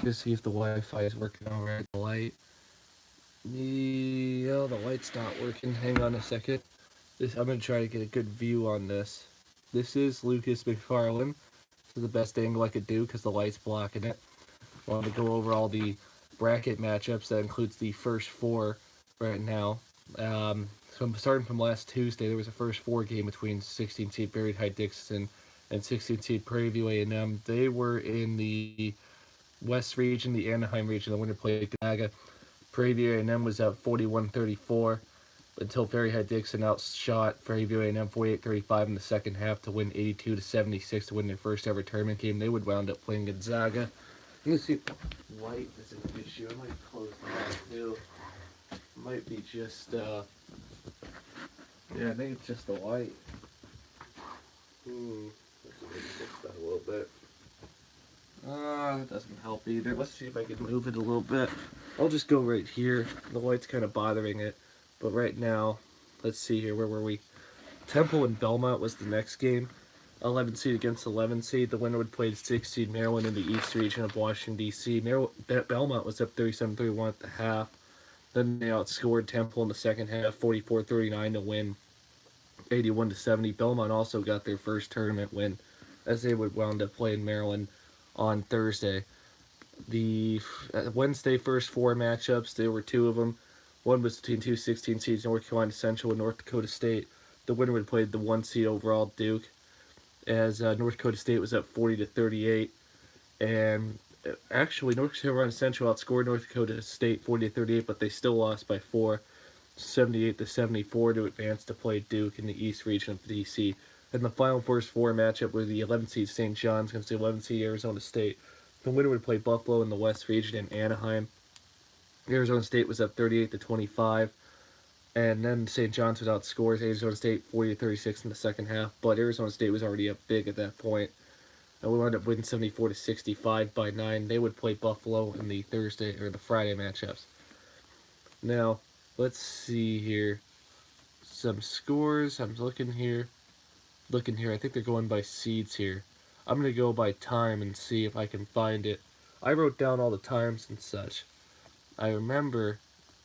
to see if the Wi-Fi is working all right. The light. Yeah, the light's not working. Hang on a second. I'm gonna try to get a good view on this. This is Lucas McFarlane. This is the best angle I could do because the light's blocking it. I want to go over all the bracket matchups. That includes the first four right now. So I'm starting from last Tuesday. There was a first four game between 16 seed Buried High Dixon and 16 seed Prairie View A&M. They were in the West region, the Anaheim region. The winner played Gonzaga. Prairie View A&M was up 41-34 until Prairie High Dixon outshot Prairie View A&M 48-35 in the second half to win 82-76 to win their first ever tournament game. They would wound up playing Gonzaga. Let me see if the light is an issue. I might close that too. Might be just yeah, I think it's just the light. Let's see if I can fix that a little bit. That doesn't help either. Let's see if I can move it a little bit. I'll just go right here. The light's kind of bothering it. But right now, let's see here. Where were we? Temple and Belmont was the next game. 11 seed against 11 seed. The winner would play 6 seed Maryland in the East region of Washington, D.C. Belmont was up 37-31 at the half. Then they outscored Temple in the second half, 44-39 to win 81-70. Belmont also got their first tournament win as they would wound up playing Maryland on Thursday. The Wednesday first four matchups, there were two of them. One was between two 16 seeds, North Carolina Central and North Dakota State. The winner would play the one seed overall Duke, as North Dakota State was up 40-38, and actually North Carolina Central outscored North Dakota State 40-38, but they still lost by 78-74 to advance to play Duke in the East region of DC. And the final first four matchup was the 11 seed St. John's against the 11 seed Arizona State. The winner would play Buffalo in the West region in Anaheim. Arizona State was up 38-25, and then St. John's would outscore Arizona State 40-36 in the second half. But Arizona State was already up big at that point, and we wound up winning 74-65 by 9. They would play Buffalo in the Thursday or the Friday matchups. Now, let's see here. Some scores. I'm looking here. I think they're going by seeds here. I'm going to go by time and see if I can find it. I wrote down all the times and such. I remember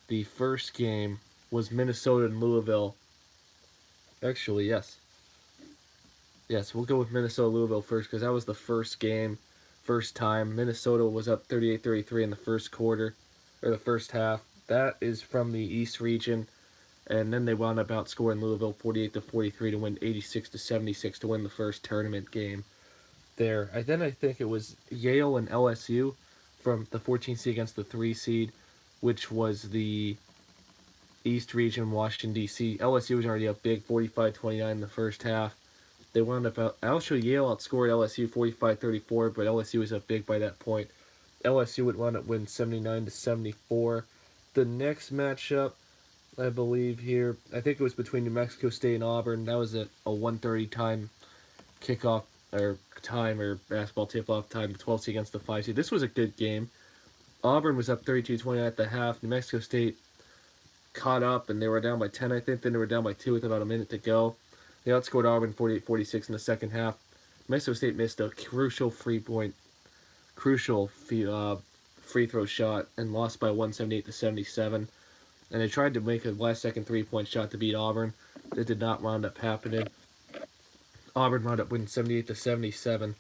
the first game was Minnesota and Louisville. Actually, yes. Yes, we'll go with Minnesota-Louisville first because that was the first game, first time. Minnesota was up 38-33 in the first quarter, or the first half. That is from the East region, and then they wound up outscoring Louisville 48-43 to win 86-76 to win the first tournament game there. Then I think it was Yale and LSU from the 14 seed against the 3 seed, which was the East region, Washington, D.C. LSU was already up big, 45-29 in the first half. They wound up actually Yale outscored LSU 45-34, but LSU was up big by that point. LSU would wound up winning 79-74. The next matchup, I believe here, I think it was between New Mexico State and Auburn. That was at a 1:30 time kickoff or basketball tip-off time. The 12 seed against the 5 seed. This was a good game. Auburn was up 32-20 at the half. New Mexico State caught up and they were down by 10, I think. Then they were down by 2 with about a minute to go. They outscored Auburn 48-46 in the second half. Mexico State missed a crucial free throw shot and lost by 178-77. And they tried to make a last-second three-point shot to beat Auburn. That did not wound up happening. Auburn wound up winning 78-77.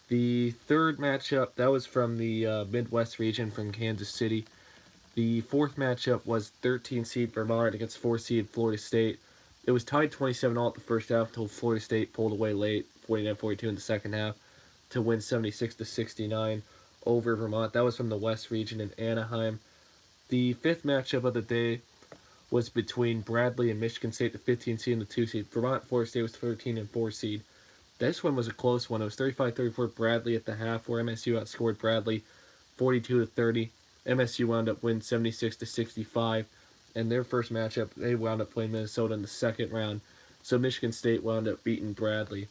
The third matchup, that was from the Midwest region from Kansas City. The fourth matchup was 13 seed Vermont against 4 seed Florida State. It was tied 27-all at the first half until Florida State pulled away late, 49-42 in the second half, to win 76-69 over Vermont. That was from the West region in Anaheim. The fifth matchup of the day was between Bradley and Michigan State, the 15 seed and the 2 seed. Vermont, Florida State was 13 and 4 seed. This one was a close one. It was 35-34 Bradley at the half, where MSU outscored Bradley 42-30. MSU wound up winning 76-65. And their first matchup, they wound up playing Minnesota in the second round. So Michigan State wound up beating Bradley.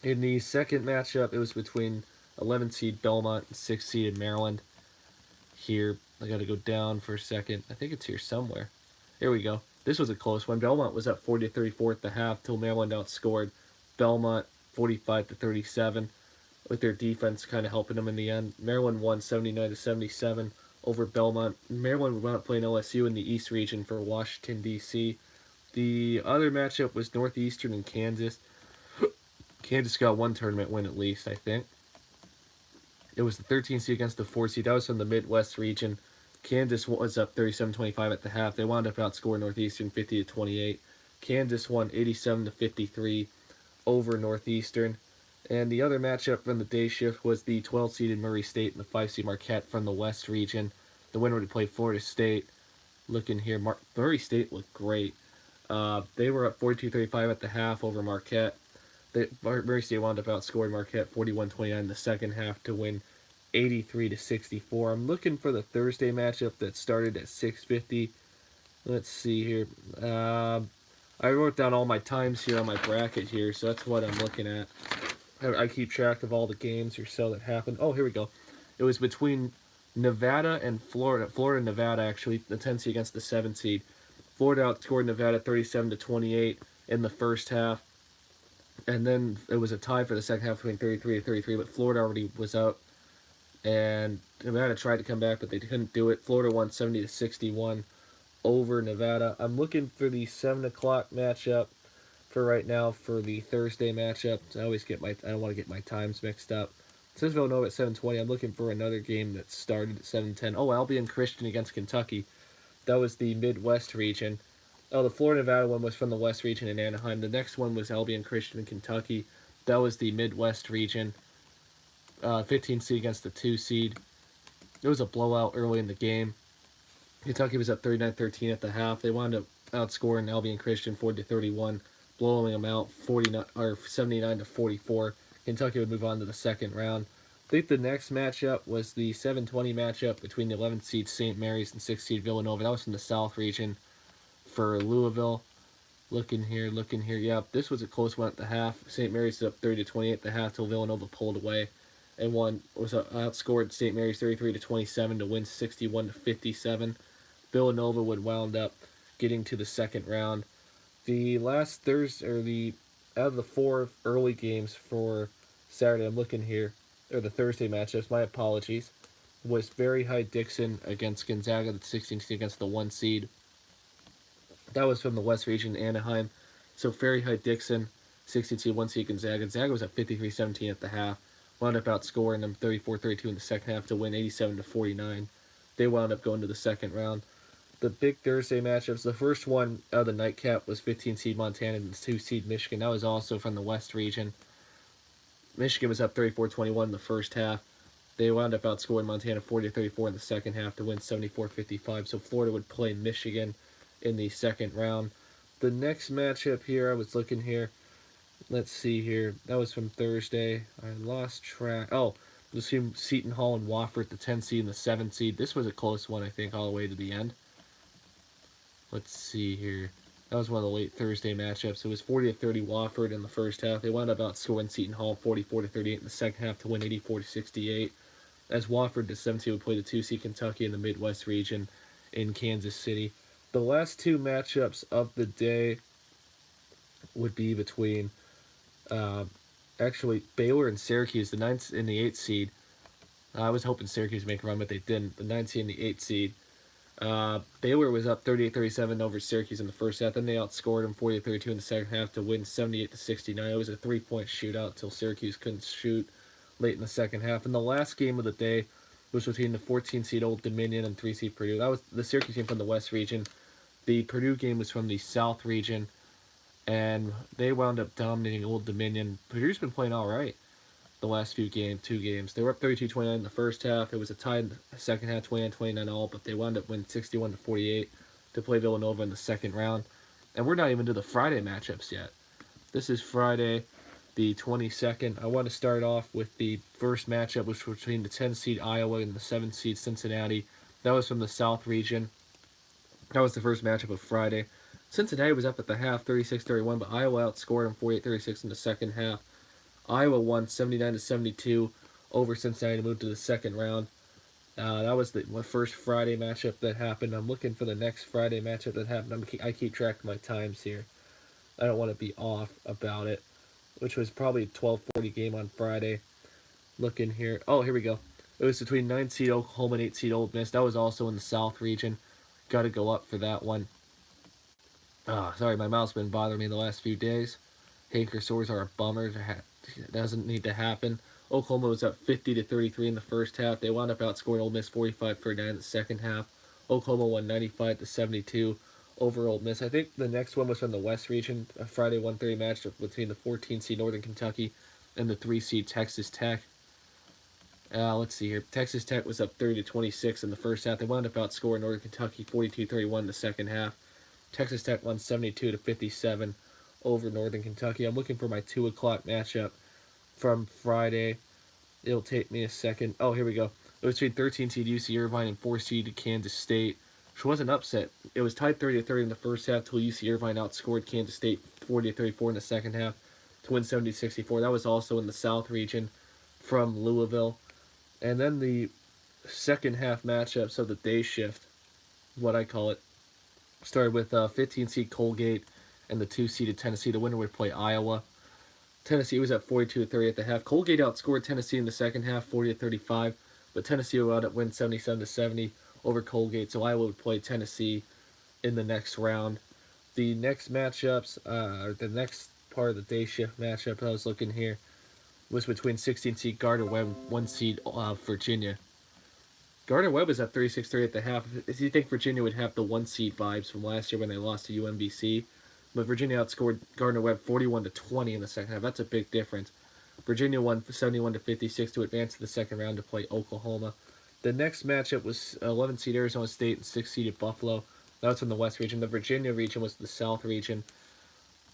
In the second matchup, it was between 11 seed Belmont and 6 seed Maryland. Here, I got to go down for a second. I think it's here somewhere. Here we go. This was a close one. Belmont was up 40-34 at the half till Maryland outscored Belmont 45-37. with their defense kind of helping them in the end. Maryland won 79-77 over Belmont. Maryland wound up playing LSU in the East region for Washington, D.C. The other matchup was Northeastern and Kansas. Kansas got one tournament win at least, I think. It was the 13th seed against the 4th seed. That was from the Midwest region. Kansas was up 37-25 at the half. They wound up outscoring Northeastern 50-28. Kansas won 87-53 over Northeastern. And the other matchup from the day shift was the 12 seeded Murray State and the 5 seed Marquette from the West region. The winner would play Florida State. Looking here, Murray State looked great. They were up 42-35 at the half over Marquette. Murray State wound up outscoring Marquette 41-29 in the second half to win 83-64. I'm looking for the Thursday matchup that started at 6:50. Let's see here. I wrote down all my times here on my bracket here, so that's what I'm looking at. I keep track of all the games or so that happened. Oh, here we go. It was between Nevada and Florida. Florida and Nevada, actually, the 10 seed against the 7 seed. Florida outscored Nevada 37-28 in the first half. And then it was a tie for the second half between 33-33, but Florida already was up. And Nevada tried to come back, but they couldn't do it. Florida won 70-61 over Nevada. I'm looking for the 7 o'clock matchup for right now for the Thursday matchup. I don't want to get my times mixed up. It says Villanova at 7:20. I'm looking for another game that started at 7:10. Oh, Albion Christian against Kentucky. That was the Midwest region. Oh, the Florida Nevada one was from the West region in Anaheim. The next one was Albion Christian in Kentucky. That was the Midwest region. 15 seed against the 2 seed. It was a blowout early in the game. Kentucky was up 39-13 at the half. They wound up outscoring Albion Christian 40-31, blowing them out 79-44. Kentucky would move on to the second round. I think the next matchup was the 7:20 matchup between the 11th seed St. Mary's and 6th seed Villanova. That was from the South region for Louisville. Looking here. Yep, this was a close one at the half. St. Mary's up 30-28 at the half till Villanova pulled away and outscored St. Mary's 33-27 to win 61-57. Villanova would wound up getting to the second round. The last Thursday, out of the 4 early games for Saturday, I'm looking here, or the Thursday matchups, my apologies, was Very High Dixon against Gonzaga, the 16th seed against the 1 seed. That was from the West region, Anaheim. So Very High Dixon, 16th seed, 1 seed Gonzaga. Gonzaga was at 53-17 at the half. Wound up outscoring them 34-32 in the second half to win 87-49. They wound up going to the second round. The big Thursday matchups, the first one out of the nightcap was 15 seed Montana and 2 seed Michigan. That was also from the West region. Michigan was up 34-21 in the first half. They wound up outscoring Montana 40-34 in the second half to win 74-55. So Florida would play Michigan in the second round. The next matchup here, I was looking here. Let's see here. That was from Thursday. I lost track. Oh, it was from Seton Hall and Wofford, the 10 seed and the 7 seed. This was a close one, I think, all the way to the end. Let's see here. That was one of the late Thursday matchups. It was 40-30 Wofford in the first half. They wound up outscoring Seton Hall 44-38 in the second half to win 84-68. As Wofford, the 7 seed, would play the 2 seed Kentucky in the Midwest region in Kansas City. The last 2 matchups of the day would be between actually Baylor and Syracuse, the 9th and the 8th seed. I was hoping Syracuse would make a run, but they didn't. The 9th seed and the 8th seed. Baylor was up 38-37 over Syracuse in the first half. Then they outscored them 40-32 in the second half to win 78-69. It was a 3-point shootout until Syracuse couldn't shoot late in the second half. And the last game of the day was between the 14 seed Old Dominion and 3 seed Purdue. That was the Syracuse game from the West region. The Purdue game was from the South region, and they wound up dominating Old Dominion. Purdue's been playing all right the last 2 games. They were up 32-29 in the first half. It was a tie in the second half, 29-29 all, but they wound up winning 61-48 to play Villanova in the second round. And we're not even to the Friday matchups yet. This is Friday, the 22nd. I want to start off with the first matchup, which was between the 10 seed Iowa and the 7 seed Cincinnati. That was from the South region. That was the first matchup of Friday. Cincinnati was up at the half, 36-31, but Iowa outscored them 48-36 in the second half. Iowa won 79-72 over Cincinnati to move to the second round. That was the first Friday matchup that happened. I'm looking for the next Friday matchup that happened. I keep track of my times here. I don't want to be off about it, which was probably a 12:40 game on Friday. Looking here. Oh, here we go. It was between 9 seed Oklahoma and 8 seed Ole Miss. That was also in the South region. Got to go up for that one. Ah, sorry, my mouth's been bothering me the last few days. Hanker sores are a bummer. It doesn't need to happen. Oklahoma was up 50-33 in the first half. They wound up outscoring Ole Miss 45-39 in the second half. Oklahoma won 95-72 over Ole Miss. I think the next one was from the West region, a Friday 1:30 match between the 14 seed Northern Kentucky and the 3 seed Texas Tech. Let's see here. Texas Tech was up 30-26 in the first half. They wound up outscoring Northern Kentucky 42-31 in the second half. Texas Tech won 72-57 over Northern Kentucky. I'm looking for my 2 o'clock matchup from Friday. It'll take me a second. Oh, here we go. It was between 13 seed UC Irvine and 4 seed Kansas State, which was an upset. It was tied 30-30 in the first half till UC Irvine outscored Kansas State 40-34 in the second half to win 70-64. That was also in the South region from Louisville. And then the second half matchups of the day shift, what I call it, started with 15 seed Colgate and the 2 seeded Tennessee. The winner would play Iowa. Tennessee was at 42-30 at the half. Colgate outscored Tennessee in the second half 40-35, but Tennessee wound up winning 77-70 over Colgate. So Iowa would play Tennessee in the next round. The next matchups, the next part of the day shift matchup I was looking here was between 16 seed Gardner Webb, 1 seed Virginia. Gardner Webb was at 36-30 at the half. Do you think Virginia would have the 1 seed vibes from last year when they lost to UMBC? But Virginia outscored Gardner Webb 41-20 in the second half. That's a big difference. Virginia won 71-56 to advance to the second round to play Oklahoma. The next matchup was 11 seed Arizona State and 6 seeded Buffalo. That was from the West region. The Virginia region was the South region.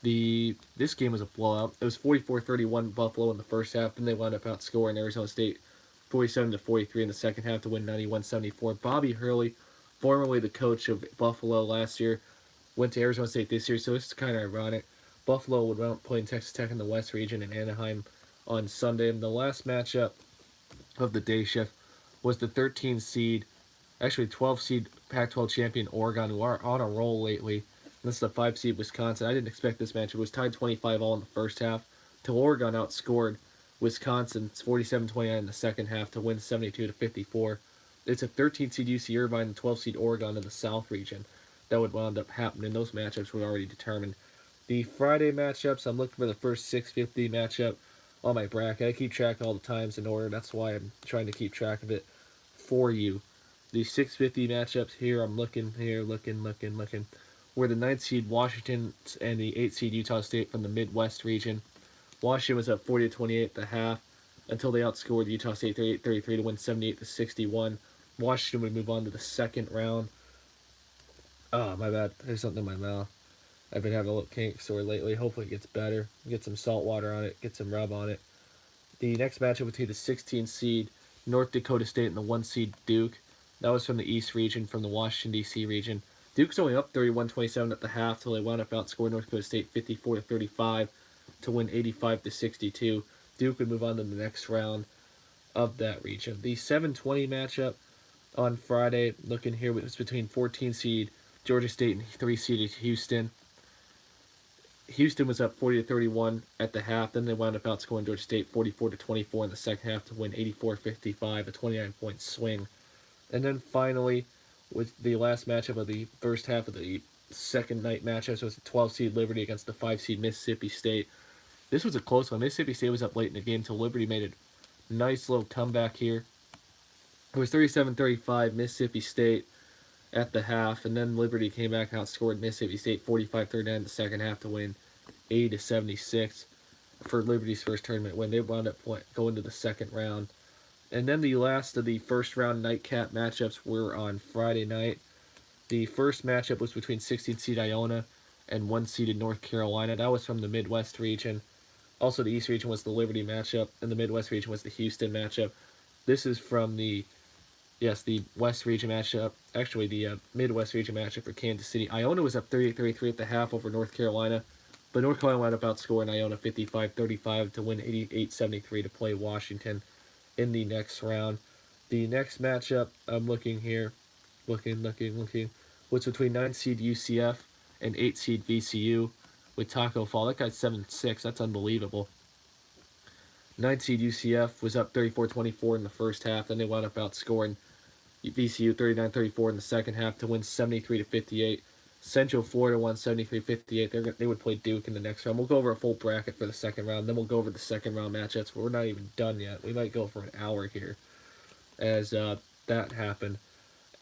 This game was a blowout. It was 44-31 Buffalo in the first half, and they wound up outscoring Arizona State 47-43 in the second half to win 91-74. Bobby Hurley, formerly the coach of Buffalo last year, went to Arizona State this year, so it's kind of ironic. Buffalo would round up playing Texas Tech in the West region in Anaheim on Sunday. And the last matchup of the day shift was the 13 seed, actually 12 seed Pac-12 champion Oregon, who are on a roll lately. And this is the 5 seed Wisconsin. I didn't expect this match. It was tied 25 all in the first half, till Oregon outscored Wisconsin 47-29 in the second half to win 72-54. It's a 13 seed UC Irvine and 12 seed Oregon in the South region that would wound up happening. Those matchups were already determined. The Friday matchups, I'm looking for the first 650 matchup on my bracket. I keep track of all the times in order. That's why I'm trying to keep track of it for you. The 650 matchups here, I'm looking here, looking. Were the 9th seed Washington and the 8th seed Utah State from the Midwest region. Washington was up 40-28 at the half until they outscored Utah State 38-33 to win 78-61. Washington would move on to the second round. Oh, my bad. There's something in my mouth. I've been having a little kink sore lately. Hopefully it gets better. Get some salt water on it. Get some rub on it. The next matchup between the 16 seed North Dakota State and the 1 seed Duke. That was from the East region, from the Washington, D.C. region. Duke's only up 31-27 at the half till they wound up outscoring North Dakota State 54-35 to win 85-62. Duke would move on to the next round of that region. The 7:20 matchup on Friday, looking here, was between 14 seed Georgia State and 3 seeded Houston. Houston was up 40-31 at the half. Then they wound up outscoring Georgia State 44-24 in the second half to win 84-55, a 29-point swing. And then finally, with the last matchup of the first half of the second night matchup, so it was the 12 seed Liberty against the 5 seed Mississippi State. This was a close one. Mississippi State was up late in the game until Liberty made a nice little comeback here. It was 37-35 Mississippi State at the half, and then Liberty came back and outscored Mississippi State 45-39 in the second half to win 80-76 for Liberty's first tournament win. They wound up going to the second round. And then the last of the first round nightcap matchups were on Friday night. The first matchup was between 16 seed Iona and 1 seeded North Carolina. That was from the Midwest region. Also, the East region was the Liberty matchup, and the Midwest region was the Houston matchup. This is from the West region matchup. Actually, the Midwest region matchup for Kansas City. Iona was up 38-33 at the half over North Carolina, but North Carolina wound up outscoring Iona 55-35 to win 88-73 to play Washington in the next round. The next matchup I'm looking here, looking, was between 9 seed UCF and 8 seed VCU with Taco Fall. That guy's 7-6. That's unbelievable. 9 seed UCF was up 34-24 in the first half. Then they wound up outscoring VCU 39-34 in the second half to win 73-58. Central Florida won 73-58. They would play Duke in the next round. We'll go over a full bracket for the second round. Then we'll go over the second round matchups. But we're not even done yet. We might go for an hour here as that happened.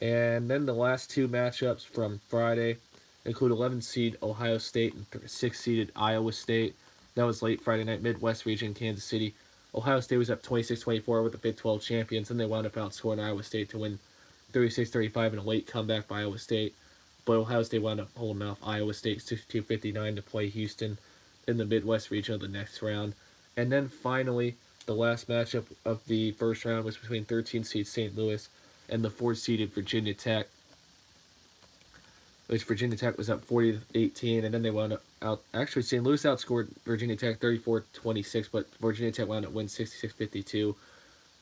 And then the last two matchups from Friday include 11 seed Ohio State and 6 seeded Iowa State. That was late Friday night, Midwest region, Kansas City. Ohio State was up 26-24 with the Big 12 champions, and they wound up outscoring Iowa State to win 36-35 in a late comeback by Iowa State. But Ohio State wound up holding off Iowa State 62-59 to play Houston in the Midwest region of the next round. And then finally, the last matchup of the first round was between 13 seed St. Louis and the 4-seeded Virginia Tech, which Virginia Tech was up 40-18, and then they wound up out. Actually, St. Louis outscored Virginia Tech 34-26, but Virginia Tech wound up winning 66-52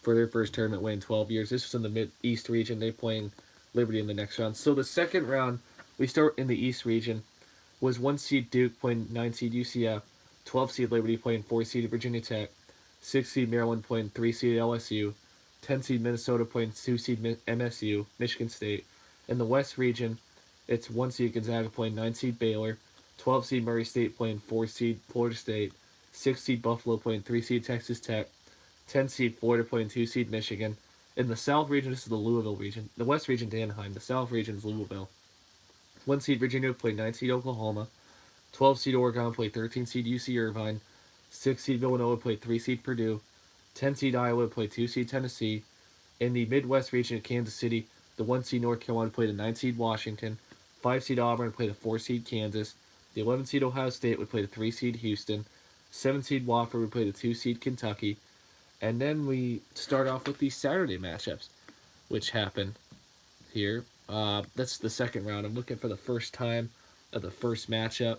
for their first tournament win in 12 years. This was in the Mid-East region. They're playing Liberty in the next round. So the second round, we start in the East region, was 1 seed Duke playing 9 seed UCF, 12 seed Liberty playing 4 seed Virginia Tech, 6 seed Maryland playing 3 seed LSU, 10 seed Minnesota playing 2 seed MSU, Michigan State. In the West region, it's 1 seed Gonzaga playing 9 seed Baylor, 12 seed Murray State playing 4 seed Florida State, 6 seed Buffalo playing 3 seed Texas Tech, 10 seed Florida playing 2 seed Michigan. In the South region, this is the Louisville region. The West region, Anaheim. The South region is Louisville. 1 seed Virginia played 9 seed Oklahoma. 12 seed Oregon played 13 seed UC Irvine. 6 seed Villanova played 3 seed Purdue. 10 seed Iowa played 2 seed Tennessee. In the Midwest region of Kansas City, the 1 seed North Carolina played a 9 seed Washington. 5 seed Auburn played a 4 seed Kansas. The 11 seed Ohio State would play the 3 seed Houston. 7 seed Wofford would play the 2 seed Kentucky. And then we start off with the Saturday matchups, which happen here. That's the second round. I'm looking for the first time of the first matchup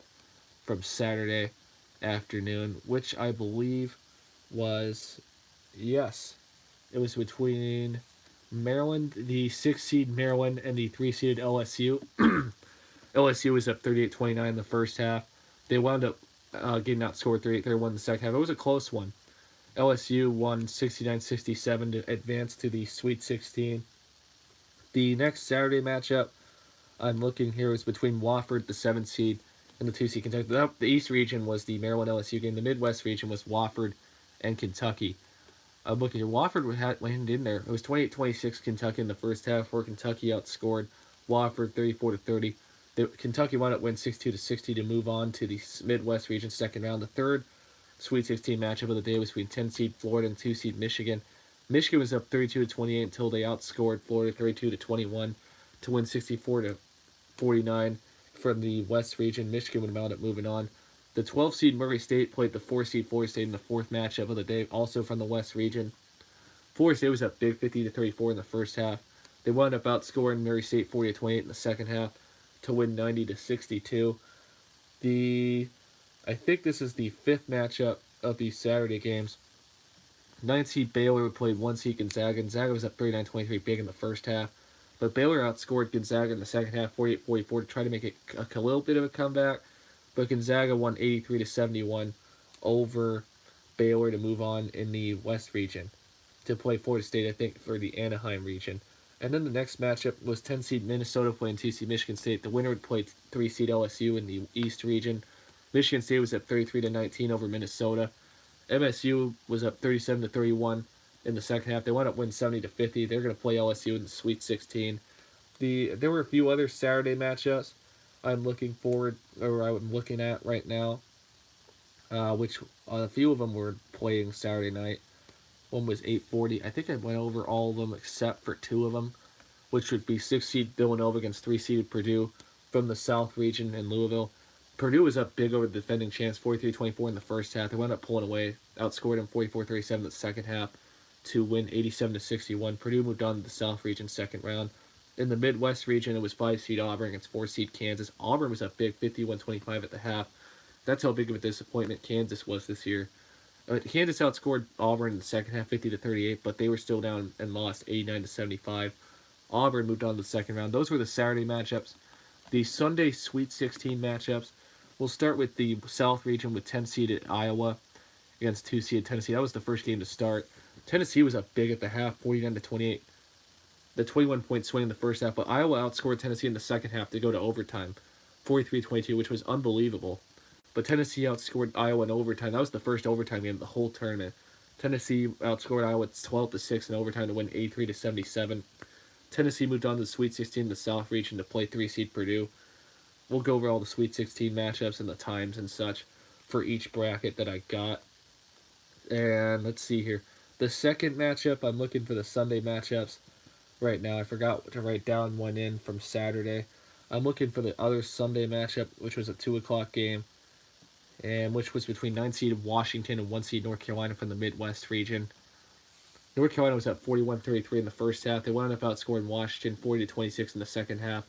from Saturday afternoon, which I believe was, yes, it was between Maryland, the 6 seed Maryland, and the 3 seeded LSU. LSU was up 38-29 in the first half. They wound up getting outscored 38-31 in the second half. It was a close one. LSU won 69-67 to advance to the Sweet 16. The next Saturday matchup I'm looking here is between Wofford, the 7th seed, and the 2 seed Kentucky. The East region was the Maryland LSU game. The Midwest region was Wofford and Kentucky. I'm looking here. Wofford had landed in there. It was 28-26 Kentucky in the first half, where Kentucky outscored Wofford 34-30. Kentucky wound up winning 62-60 to move on to the Midwest region second round. The third Sweet 16 matchup of the day was between 10 seed Florida and 2 seed Michigan. Michigan was up 32-28 until they outscored Florida 32-21 to win 64-49 from the West region. Michigan would wound up moving on. The 12 seed Murray State played the 4 seed Florida State in the fourth matchup of the day, also from the West region. Florida State was up big 50-34 in the first half. They wound up outscoring Murray State 40-28 in the second half to win 90-62. I think this is the fifth matchup of these Saturday games. 9 seed Baylor would play 1 seed Gonzaga. Gonzaga was up 39-23 big in the first half, but Baylor outscored Gonzaga in the second half 48-44 to try to make it a little bit of a comeback. But Gonzaga won 83-71 over Baylor to move on in the West region to play Florida State, I think, for the Anaheim region. And then the next matchup was 10 seed Minnesota playing 2 seed Michigan State. The winner would play 3 seed LSU in the East region. Michigan State was up 33-19 over Minnesota. MSU was up 37-31 in the second half. They wound up winning 70-50. They're going to play LSU in the Sweet 16. There were a few other Saturday matchups I'm looking at right now, which a few of them were playing Saturday night. One was 8:40. I think I went over all of them except for 2 of them, which would be 6 seed Villanova against 3 seed Purdue from the South region in Louisville. Purdue was up big over the defending champs, 43-24 in the first half. They wound up pulling away, outscored them 44-37 in the second half to win 87-61. Purdue moved on to the South region second round. In the Midwest region, it was 5 seed Auburn against 4 seed Kansas. Auburn was up big, 51-25 at the half. That's how big of a disappointment Kansas was this year. Kansas outscored Auburn in the second half, 50-38, but they were still down and lost 89-75. Auburn moved on to the second round. Those were the Saturday matchups. The Sunday Sweet 16 matchups. We'll start with the South region with 10 seeded Iowa against 2 seed Tennessee. That was the first game to start. Tennessee was up big at the half, 49-28. The 21-point swing in the first half, but Iowa outscored Tennessee in the second half to go to overtime, 43-22, which was unbelievable. But Tennessee outscored Iowa in overtime. That was the first overtime game of the whole tournament. Tennessee outscored Iowa 12-6 in overtime to win 83-77. Tennessee moved on to the Sweet 16 in the South region to play 3 seed Purdue. We'll go over all the Sweet 16 matchups and the times and such for each bracket that I got. And let's see here. The second matchup, I'm looking for the Sunday matchups right now. I forgot to write down one in from Saturday. I'm looking for the other Sunday matchup, which was a 2 o'clock game, and which was between 9 seed Washington and 1 seed North Carolina from the Midwest region. North Carolina was at 41-33 in the first half. They wound up outscoring Washington 40-26 in the second half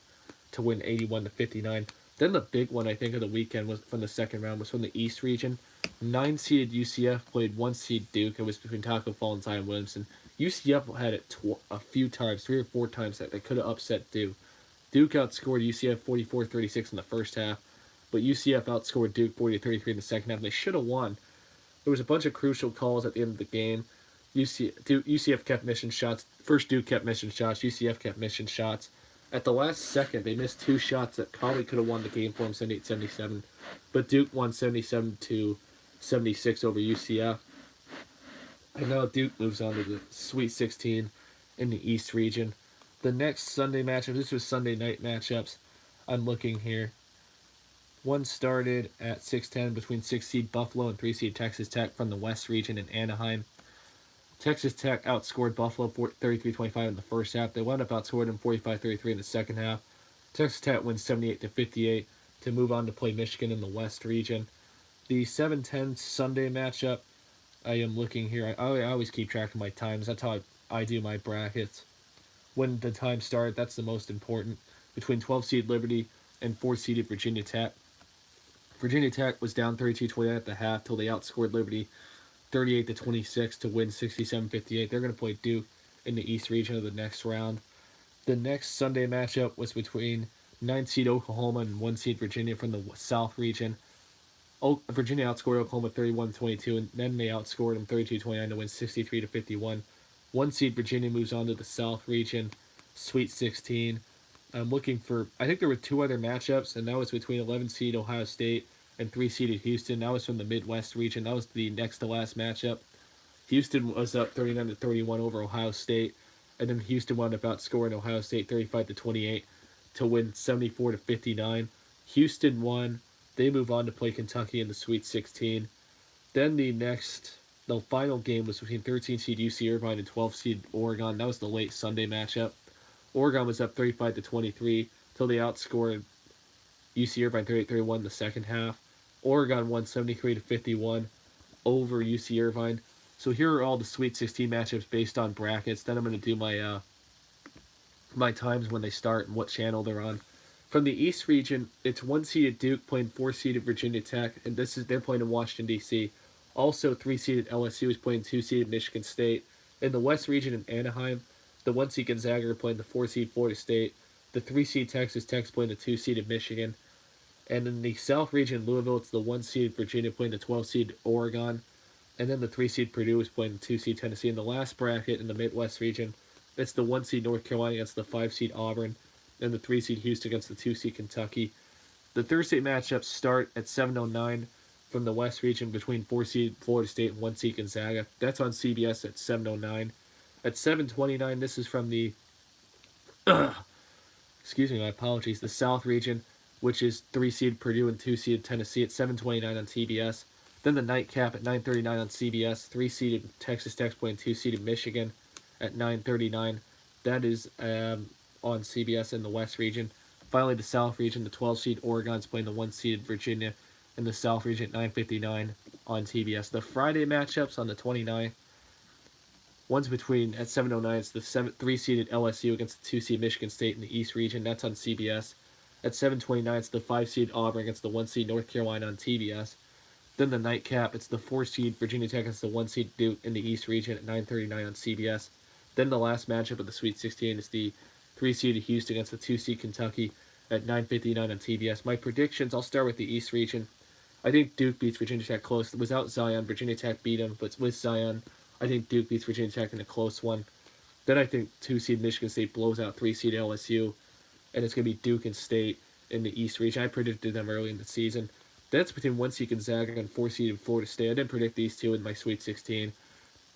to win 81-59. Then the big one I think of the weekend was from the second round was from the East region. 9-seeded UCF played 1 seed Duke. It was between Taco Fall and Zion Williamson. UCF had it a few times, 3 or 4 times that they could have upset Duke. Duke outscored UCF 44-36 in the first half, but UCF outscored Duke 40-33 in the second half, and they should have won. There was a bunch of crucial calls at the end of the game. UCF kept missing shots. First Duke kept missing shots. UCF kept missing shots. At the last second, they missed 2 shots that probably could have won the game for them, 78-77. But Duke won 77-76 over UCF. And now Duke moves on to the Sweet 16 in the East region. The next Sunday matchup, this was Sunday night matchups. I'm looking here. One started at 6:10 between 6 seed Buffalo and 3 seed Texas Tech from the West region in Anaheim. Texas Tech outscored Buffalo 33-25 in the first half. They wound up outscoring them 45-33 in the second half. Texas Tech wins 78-58 to move on to play Michigan in the West region. The 7:10 Sunday matchup, I am looking here. I always keep track of my times. That's how I do my brackets. When the time started, that's the most important. Between 12 seed Liberty and 4 seeded Virginia Tech. Virginia Tech was down 32-28 at the half till they outscored Liberty 38-26 to win 67-58. They're going to play Duke in the East region of the next round. The next Sunday matchup was between 9 seed Oklahoma and 1 seed Virginia from the South region. Virginia outscored Oklahoma 31-22, and then they outscored them 32-29 to win 63-51. 1 seed Virginia moves on to the South region, Sweet 16. I'm looking for, I think there were 2 other matchups, and that was between 11 seed Ohio State and 3 seeded Houston. That was from the Midwest region. That was the next to last matchup. Houston was up 39-31 over Ohio State, and then Houston wound up outscoring Ohio State 35-28 to win 74-59. Houston won. They move on to play Kentucky in the Sweet 16. Then the final game was between 13 seed UC Irvine and 12 seed Oregon. That was the late Sunday matchup. Oregon was up 35-23 till they outscored UC Irvine 38-31 in the second half. Oregon won 73-51 over UC Irvine. So here are all the Sweet 16 matchups based on brackets. Then I'm going to do my times when they start and what channel they're on. From the East region, it's 1 seeded Duke playing 4 seeded Virginia Tech, and they're playing in Washington D.C. Also, 3 seeded LSU is playing 2 seeded Michigan State. In the West region in Anaheim, the 1 seed Gonzaga are playing the 4 seed Florida State. The 3 seed Texas Tech's playing the 2 seeded Michigan. And in the South region, Louisville, it's the 1 seed Virginia playing the 12 seed Oregon. And then the 3 seed Purdue is playing the 2 seed Tennessee. In the last bracket in the Midwest region, it's the 1 seed North Carolina against the 5 seed Auburn. And the 3 seed Houston against the 2 seed Kentucky. The Thursday matchups start at 7:09 from the West region between 4 seed Florida State and 1 seed Gonzaga. That's on CBS at 7:09. At 7:29, this is from the excuse me, my apologies, the South region, which is 3 seed Purdue and 2 seed Tennessee at 7:29 on TBS. Then the nightcap at 9:39 on CBS. 3 seeded Texas Tech playing 2 seeded Michigan at 9:39. That is on CBS in the West region. Finally, the South region, the 12 seed Oregon's playing the 1 seeded Virginia in the South region at 9:59 on TBS. The Friday matchups on the 29th. One's between, at 7:09, it's the 3 seeded LSU against the 2 seed Michigan State in the East region. That's on CBS. At 7:29, it's the 5 seed Auburn against the 1 seed North Carolina on TBS. Then the nightcap, it's the 4 seed Virginia Tech against the 1 seed Duke in the East region at 9:39 on CBS. Then the last matchup of the Sweet 16 is the 3 seed Houston against the 2 seed Kentucky at 9:59 on TBS. My predictions, I'll start with the East region. I think Duke beats Virginia Tech close. Without Zion, Virginia Tech beat them, but with Zion, I think Duke beats Virginia Tech in a close one. Then I think 2 seed Michigan State blows out 3 seed LSU, and it's going to be Duke and State in the East region. I predicted them early in the season. That's between 1 seed Gonzaga and 4 seed Florida State. I didn't predict these two in my Sweet 16.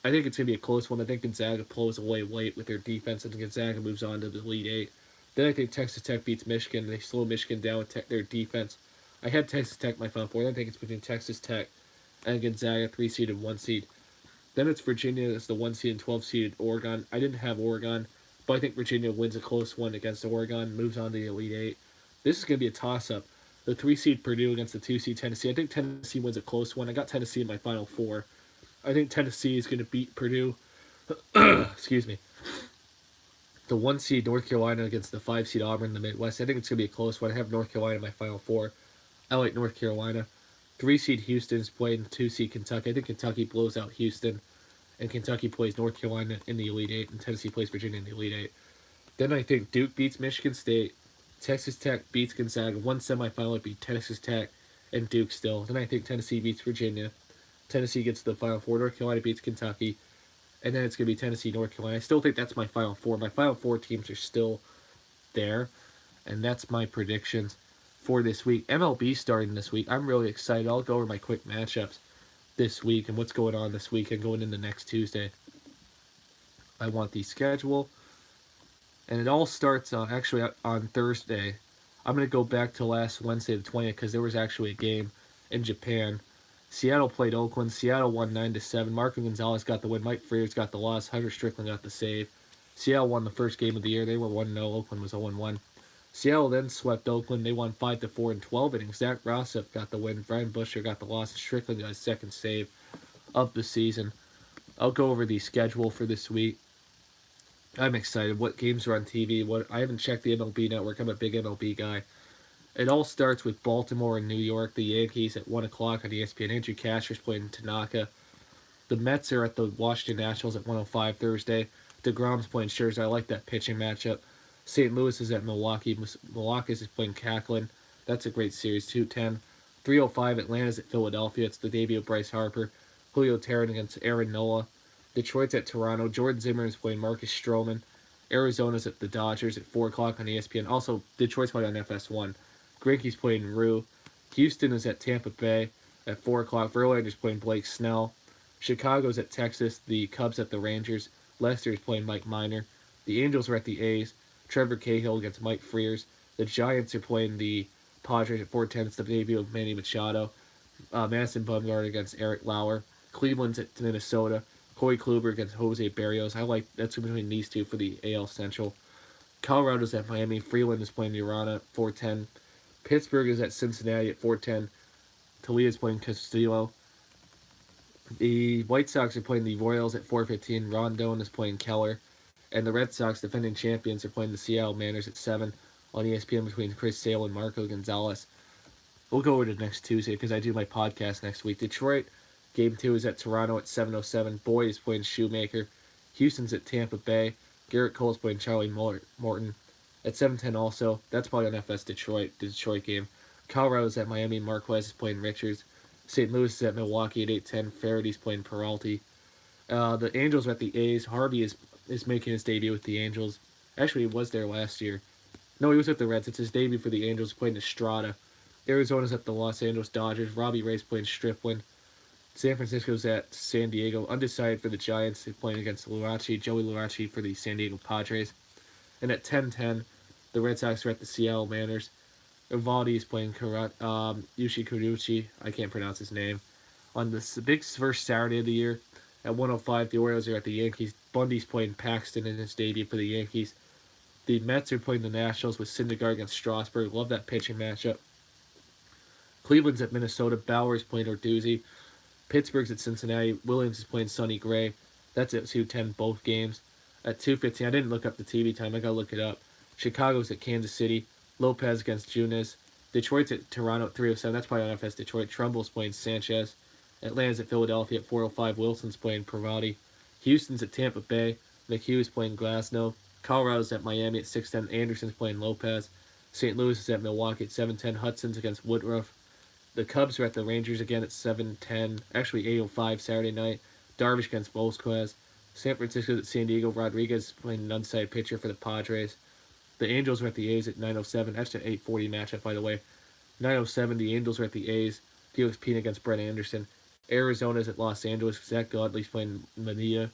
I think it's going to be a close one. I think Gonzaga pulls away late with their defense, and Gonzaga moves on to the Elite Eight. Then I think Texas Tech beats Michigan. They slow Michigan down with their defense. I had Texas Tech my Final Four. I think it's between Texas Tech and Gonzaga, 3 seed and 1 seed. Then it's Virginia as the 1 seed and 12 seed Oregon. I didn't have Oregon, but I think Virginia wins a close one against Oregon, moves on to the Elite Eight. This is going to be a toss up. The 3 seed Purdue against the 2 seed Tennessee. I think Tennessee wins a close one. I got Tennessee in my Final Four. I think Tennessee is going to beat Purdue. Excuse me. The 1 seed North Carolina against the 5 seed Auburn in the Midwest. I think it's going to be a close one. I have North Carolina in my Final Four. I like North Carolina. 3 seed Houston's playing 2 seed Kentucky. I think Kentucky blows out Houston, and Kentucky plays North Carolina in the Elite Eight, and Tennessee plays Virginia in the Elite Eight. Then I think Duke beats Michigan State. Texas Tech beats Gonzaga. One semifinal would be Texas Tech and Duke still. Then I think Tennessee beats Virginia. Tennessee gets to the Final Four. North Carolina beats Kentucky. And then it's going to be Tennessee, North Carolina. I still think that's my Final Four. My Final Four teams are still there. And that's my predictions for this week. MLB starting this week. I'm really excited. I'll go over my quick matchups this week and what's going on this week and going into next Tuesday. I want the schedule. And it all starts actually on Thursday. I'm going to go back to last Wednesday, the 20th, because there was actually a game in Japan. Seattle played Oakland. Seattle won 9-7. Marco Gonzalez got the win. Mike Frears got the loss. Hunter Strickland got the save. Seattle won the first game of the year. They were 1-0. Oakland was 0-1. Seattle then swept Oakland. They won 5-4 in 12 innings. Zach Rossip got the win. Brian Busher got the loss. And Strickland got his second save of the season. I'll go over the schedule for this week. I'm excited. What games are on TV? I haven't checked the MLB network. I'm a big MLB guy. It all starts with Baltimore and New York. The Yankees at 1 o'clock on ESPN. Andrew Cashner's playing Tanaka. The Mets are at the Washington Nationals at 1:05 Thursday. DeGrom's playing Scherzer. I like that pitching matchup. St. Louis is at Milwaukee. Milwaukee is playing Cacklin. That's a great series. 2:10. 3:05 Atlanta's at Philadelphia. It's the debut of Bryce Harper. Julio Teheran against Aaron Nola. Detroit's at Toronto. Jordan Zimmerman is playing Marcus Stroman. Arizona's at the Dodgers at 4 o'clock on ESPN. Also, Detroit's playing on FS1. Greinke's playing Rue. Houston is at Tampa Bay at 4 o'clock. Verlander's playing Blake Snell. Chicago's at Texas. The Cubs at the Rangers. Lester's playing Mike Minor. The Angels are at the A's. Trevor Cahill against Mike Frears. The Giants are playing the Padres at 4:10. It's the debut of Manny Machado. Madison Bumgarner against Eric Lauer. Cleveland's at Minnesota. Corey Kluber against Jose Barrios. I like that's between these two for the AL Central. Colorado's at Miami. Freeland is playing Urana at 4:10. Pittsburgh is at Cincinnati at 4:10. Toledo's playing Castillo. The White Sox are playing the Royals at 4:15. Rondon is playing Keller. And the Red Sox, defending champions, are playing the Seattle Mariners at 7 on ESPN between Chris Sale and Marco Gonzalez. We'll go over to next Tuesday because I do my podcast next week. Detroit, Game 2 is at Toronto at 7:07. Boyd is playing Shoemaker. Houston's at Tampa Bay. Garrett Cole's playing Charlie Morton. At 7:10 also, that's probably on FS Detroit, the Detroit game. Colorado's at Miami. Marquez is playing Richards. St. Louis is at Milwaukee at 8:10. Faraday's playing Peralty. The Angels are at the A's. Harvey is making his debut with the Angels. Actually, he was there last year. No, he was with the Reds. It's his debut for the Angels, playing Estrada. Arizona's at the Los Angeles Dodgers. Robbie Ray's playing Stripling. San Francisco's at San Diego. Undecided for the Giants. They're playing against Joey Lurachi for the San Diego Padres. And at 10:10, the Red Sox are at the Seattle Mariners. Evaldi is playing Yushi Kuruchi. I can't pronounce his name. On the big first Saturday of the year, at 1:05, the Orioles are at the Yankees. Bundy's playing Paxton in his debut for the Yankees. The Mets are playing the Nationals with Syndergaard against Strasburg. Love that pitching matchup. Cleveland's at Minnesota. Bauer's playing Orduzzi. Pittsburgh's at Cincinnati. Williams is playing Sonny Gray. That's at 2:10 both games. At 2:15, I didn't look up the TV time. I got to look it up. Chicago's at Kansas City. Lopez against Junis. Detroit's at Toronto at 3:07. That's probably on FS Detroit. Trumbull's playing Sanchez. Atlanta's at Philadelphia at 4:05. Wilson's playing Parvati. Houston's at Tampa Bay. McHugh's playing Glasnow. Colorado's at Miami at 6:10. Anderson's playing Lopez. St. Louis is at Milwaukee at 7:10. Hudson's against Woodruff. The Cubs are at the Rangers again at 7:10. Actually 8:05 Saturday night. Darvish against Volquez. San Francisco at San Diego. Rodriguez playing an undecided pitcher for the Padres. The Angels are at the A's at 9:07. That's an 8:40 matchup, by the way. 9:07. The Angels are at the A's. Felix Pena against Brett Anderson. Arizona's at Los Angeles. Zach Godley's playing Manila.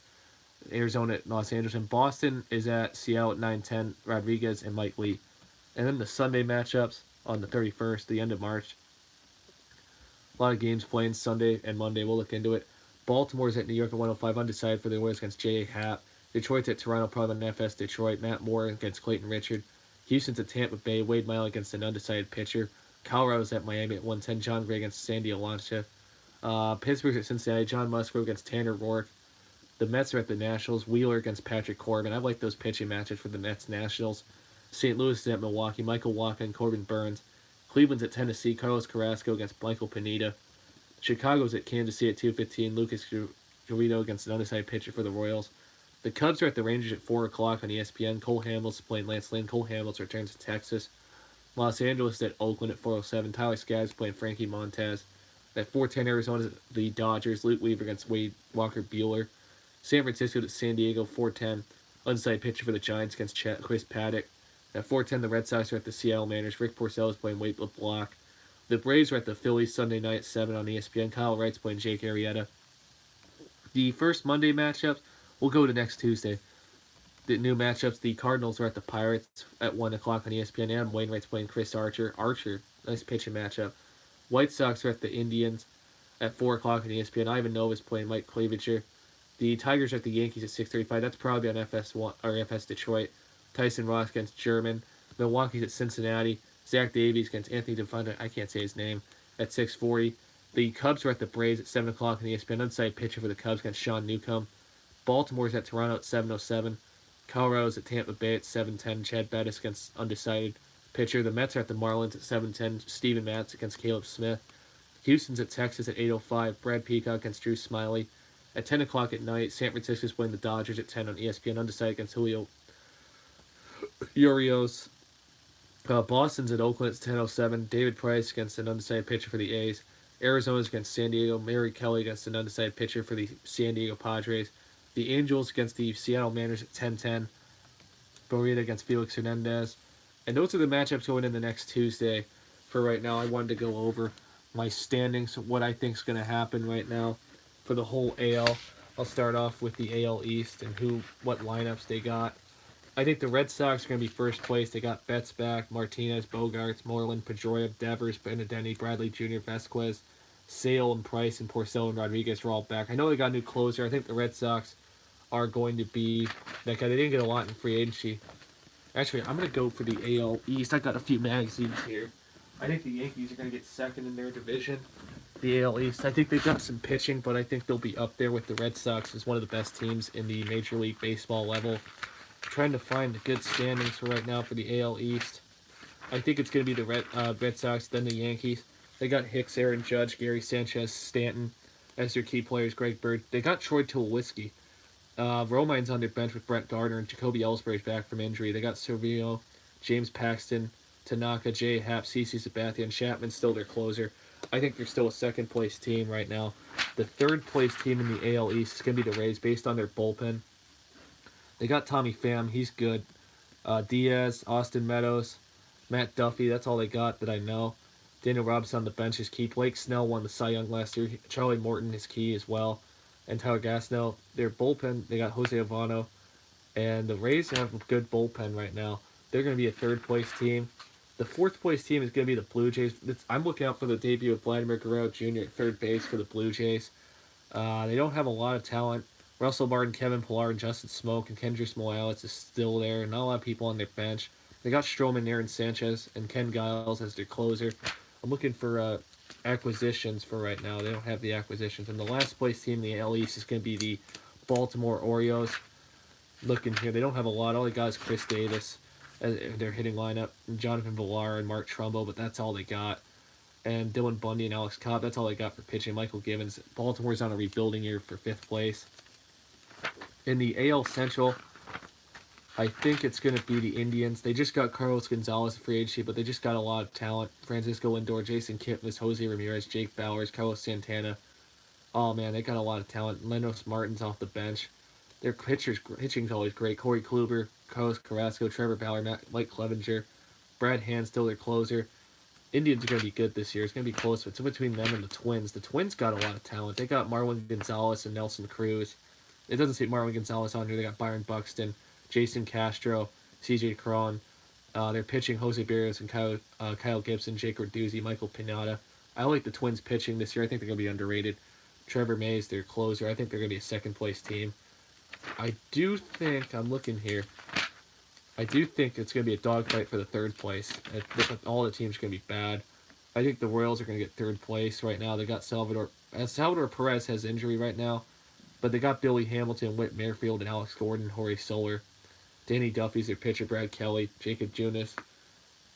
Arizona at Los Angeles. And Boston is at Seattle at 9:10. Rodriguez and Mike Lee. And then the Sunday matchups on the 31st, the end of March. A lot of games playing Sunday and Monday. We'll look into it. Baltimore's at New York at 105. Undecided for the Oilers against J.A. Happ. Detroit's at Toronto, probably on FS Detroit. Matt Moore against Clayton Richard. Houston's at Tampa Bay. Wade Miley against an undecided pitcher. Colorado's at Miami at 110. John Gray against Sandy Alonso. Pittsburgh's at Cincinnati. John Musgrove against Tanner Rourke. The Mets are at the Nationals. Wheeler against Patrick Corbin. I like those pitching matches for the Mets Nationals. St. Louis is at Milwaukee. Michael Wacha and Corbin Burns. Cleveland's at Tennessee. Carlos Carrasco against Michael Pineda. Chicago's at Kansas City at 2:15. Lucas Garrido against an undecided pitcher for the Royals. The Cubs are at the Rangers at 4 o'clock on ESPN. Cole Hamels playing Lance Lynn. Cole Hamels returns to Texas. Los Angeles at Oakland at 4:07. Tyler Skaggs playing Frankie Montez. At 4:10, Arizona the Dodgers. Luke Weaver against Wade Walker Buehler. San Francisco at San Diego, 4:10. Undecided pitcher for the Giants against Chris Paddock. At 4:10, the Red Sox are at the Seattle Mariners. Rick Porcello is playing Wade LeBlanc. The Braves are at the Phillies Sunday night at 7 on ESPN. Kyle Wright's playing Jake Arrieta. The first Monday matchups will go to next Tuesday. The new matchups, the Cardinals are at the Pirates at 1 o'clock on ESPN. Adam Wainwright's playing Chris Archer. Nice pitching matchup. White Sox are at the Indians at 4 o'clock on ESPN. Ivan Nova's playing Mike Cleavinger. The Tigers are at the Yankees at 6:35. That's probably on FS1 or FS Detroit. Tyson Ross against German. Milwaukee's at Cincinnati. Zach Davies against Anthony DeFonda. I can't say his name. At 6:40. The Cubs are at the Braves at 7 o'clock on ESPN. Undecided pitcher for the Cubs against Sean Newcomb. Baltimore's at Toronto at 7:07. Colorado's at Tampa Bay at 7:10. Chad Bettis against undecided pitcher. The Mets are at the Marlins at 7:10. Steven Matz against Caleb Smith. Houston's at Texas at 8:05. Brad Peacock against Drew Smiley. At 10 o'clock at night, San Francisco's playing the Dodgers at 10 on ESPN. Undecided against Julio Urios. Boston's at Oakland at 10:07. David Price against an undecided pitcher for the A's. Arizona's against San Diego. Mary Kelly against an undecided pitcher for the San Diego Padres. The Angels against the Seattle Mariners at 10:10. Barrieta against Felix Hernandez. And those are the matchups going in the next Tuesday. For right now, I wanted to go over my standings, what I think is going to happen right now for the whole AL. I'll start off with the AL East and what lineups they got. I think the Red Sox are going to be first place. They got Betts back, Martinez, Bogarts, Moreland, Pedroia, Devers, Benedetti, Bradley Jr., Vasquez, Sale, and Price, and Porcello and Rodriguez are all back. I know they got a new closer. I think the Red Sox are going to be that guy. They didn't get a lot in free agency. Actually, I'm going to go for the AL East. I got a few magazines here. I think the Yankees are going to get second in their division. The AL East. I think they've got some pitching, but I think they'll be up there with the Red Sox as one of the best teams in the Major League Baseball level. Trying to find good standings for right now for the AL East. I think it's going to be the Red Sox, then the Yankees. They got Hicks, Aaron Judge, Gary Sanchez, Stanton as their key players, Greg Bird. They got Troy Tulowitzki. Romine's on their bench with Brett Gardner, and Jacoby Ellsbury's back from injury. They got Servio, James Paxton, Tanaka, J. Happ, CC Sabathia, and Chapman's still their closer. I think they're still a second-place team right now. The third-place team in the AL East is going to be the Rays based on their bullpen. They got Tommy Pham. He's good. Diaz, Austin Meadows, Matt Duffy. That's all they got that I know. Daniel Robinson on the bench is key. Blake Snell won the Cy Young last year. Charlie Morton is key as well. And Tyler Glasnow. Their bullpen, they got Jose Avano. And the Rays have a good bullpen right now. They're going to be a third-place team. The fourth-place team is going to be the Blue Jays. I'm looking out for the debut of Vladimir Guerrero Jr. at third base for the Blue Jays. They don't have a lot of talent. Russell Martin, Kevin Pillar, and Justin Smoke, and Kendrys Morales is still there. Not a lot of people on their bench. They got Stroman, Aaron Sanchez, and Ken Giles as their closer. I'm looking for acquisitions for right now. They don't have the acquisitions. And the last place team in the AL East is going to be the Baltimore Orioles. Looking here, they don't have a lot. All they got is Chris Davis as their hitting lineup, and Jonathan Villar and Mark Trumbo, but that's all they got. And Dylan Bundy and Alex Cobb, that's all they got for pitching. Michael Givens. Baltimore's on a rebuilding year for 5th place. In the AL Central, I think it's going to be the Indians. They just got Carlos Gonzalez free agency, but they just got a lot of talent. Francisco Lindor, Jason Kipnis, Jose Ramirez, Jake Bowers, Carlos Santana. Oh man, they got a lot of talent. Lenos Martin's off the bench. Their pitching's always great. Corey Kluber, Carlos Carrasco, Trevor Bauer, Mike Clevenger, Brad Hand still their closer. Indians are going to be good this year. It's going to be close. It's between them and the Twins. The Twins got a lot of talent. They got Marwin Gonzalez and Nelson Cruz. It doesn't say Marwin Gonzalez on here. They got Byron Buxton, Jason Castro, C.J. Cron. They're pitching Jose Barrios and Kyle Gibson, Jake Reduzi, Michael Pineda. I like the Twins pitching this year. I think they're going to be underrated. Trevor Mays, their closer. I think they're going to be a second place team. I do think, I'm looking here, I do think it's going to be a dogfight for the third place. All the teams are going to be bad. I think the Royals are going to get third place right now. They got Salvador Perez has injury right now, but they got Billy Hamilton, Whit Merrifield, and Alex Gordon, Jorge Soler. Danny Duffy's their pitcher, Brad Kelly, Jacob Junis,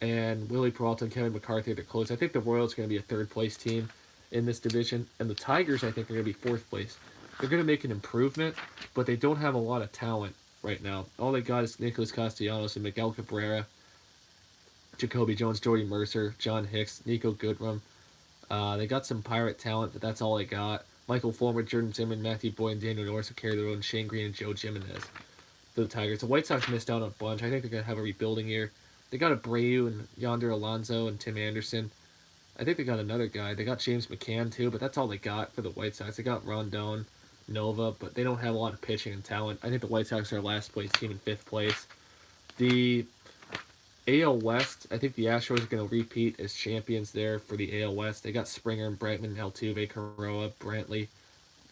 and Willie Peralta and Kevin McCarthy are their close. I think the Royals are going to be a third place team in this division, and the Tigers I think are going to be fourth place. They're going to make an improvement, but they don't have a lot of talent right now. All they got is Nicholas Castellanos and Miguel Cabrera, Jacoby Jones, Jordy Mercer, John Hicks, Nico Goodrum. They got some Pirate talent, but that's all they got. Michael Fulmer, Jordan Zimmerman, Matthew Boyd, and Daniel Norris will carry their own. Shane Green and Joe Jimenez for the Tigers. The White Sox missed out on a bunch. I think they're going to have a rebuilding year. They got Abreu and Yonder Alonso and Tim Anderson. I think they got another guy. They got James McCann too, but that's all they got for the White Sox. They got Rondon, Nova, but they don't have a lot of pitching and talent. I think the White Sox are last place team in fifth place. The AL West, I think the Astros are going to repeat as champions there for the AL West. They got Springer and Bregman, Altuve, Corolla, Brantley,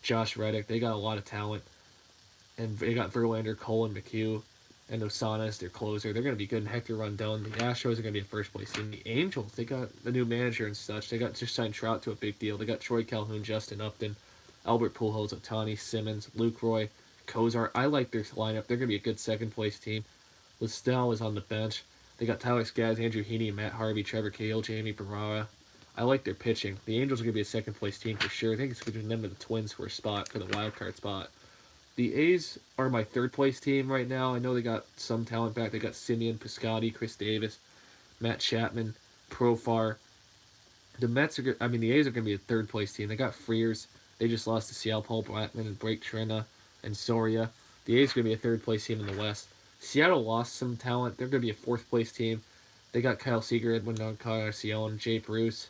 Josh Reddick. They got a lot of talent. And they got Verlander, Cole, and McHugh, and Osana as their closer. They're going to be good. And Hector Rondon. The Astros are going to be a first place team. The Angels, they got the new manager and such. They got just signed Trout to a big deal. They got Troy Calhoun, Justin Upton, Albert Pujols, Ohtani, Simmons, Luke Roy, Kozar. I like their lineup. They're going to be a good second place team. Listel is on the bench. They got Tyler Skaggs, Andrew Heaney, Matt Harvey, Trevor Cahill, Jamie Barara. I like their pitching. The Angels are going to be a second place team for sure. I think it's between them and the Twins for a spot, for the wild card spot. The A's are my third place team right now. I know they got some talent back. They got Simeon, Piscotty, Chris Davis, Matt Chapman, Profar. The Mets are. The A's are going to be a third place team. They got Frears. They just lost to Seattle, Paul Blackman and Blake Trina and Soria. The A's are going to be a third place team in the West. Seattle lost some talent. They're going to be a fourth place team. They got Kyle Seager, Edwin Encarnacion, Jay Bruce,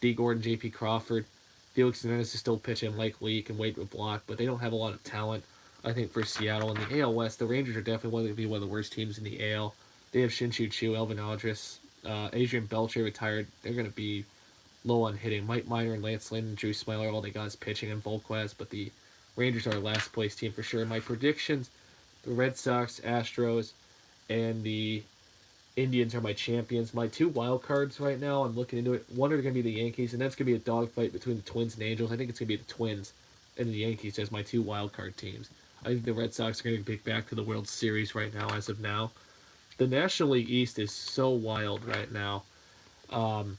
D. Gordon, J.P. Crawford. Felix Hernandez is still pitching, Mike Leake and Wade LeBlanc, but they don't have a lot of talent, I think, for Seattle. In the AL West, the Rangers are definitely going to be one of the worst teams in the AL. They have Shin-Soo Choo, Elvin Andrus, Adrian Beltre retired. They're going to be low on hitting. Mike Minor and Lance Lynn and Drew Smiler, all they got is pitching and Volquez, but the Rangers are a last place team for sure. My predictions, the Red Sox, Astros, and the Indians are my champions. My two wild cards right now, I'm looking into it. One are going to be the Yankees, and that's going to be a dogfight between the Twins and Angels. I think it's going to be the Twins and the Yankees as my two wild card teams. I think the Red Sox are going to get back to the World Series right now, as of now. The National League East is so wild right now. I'm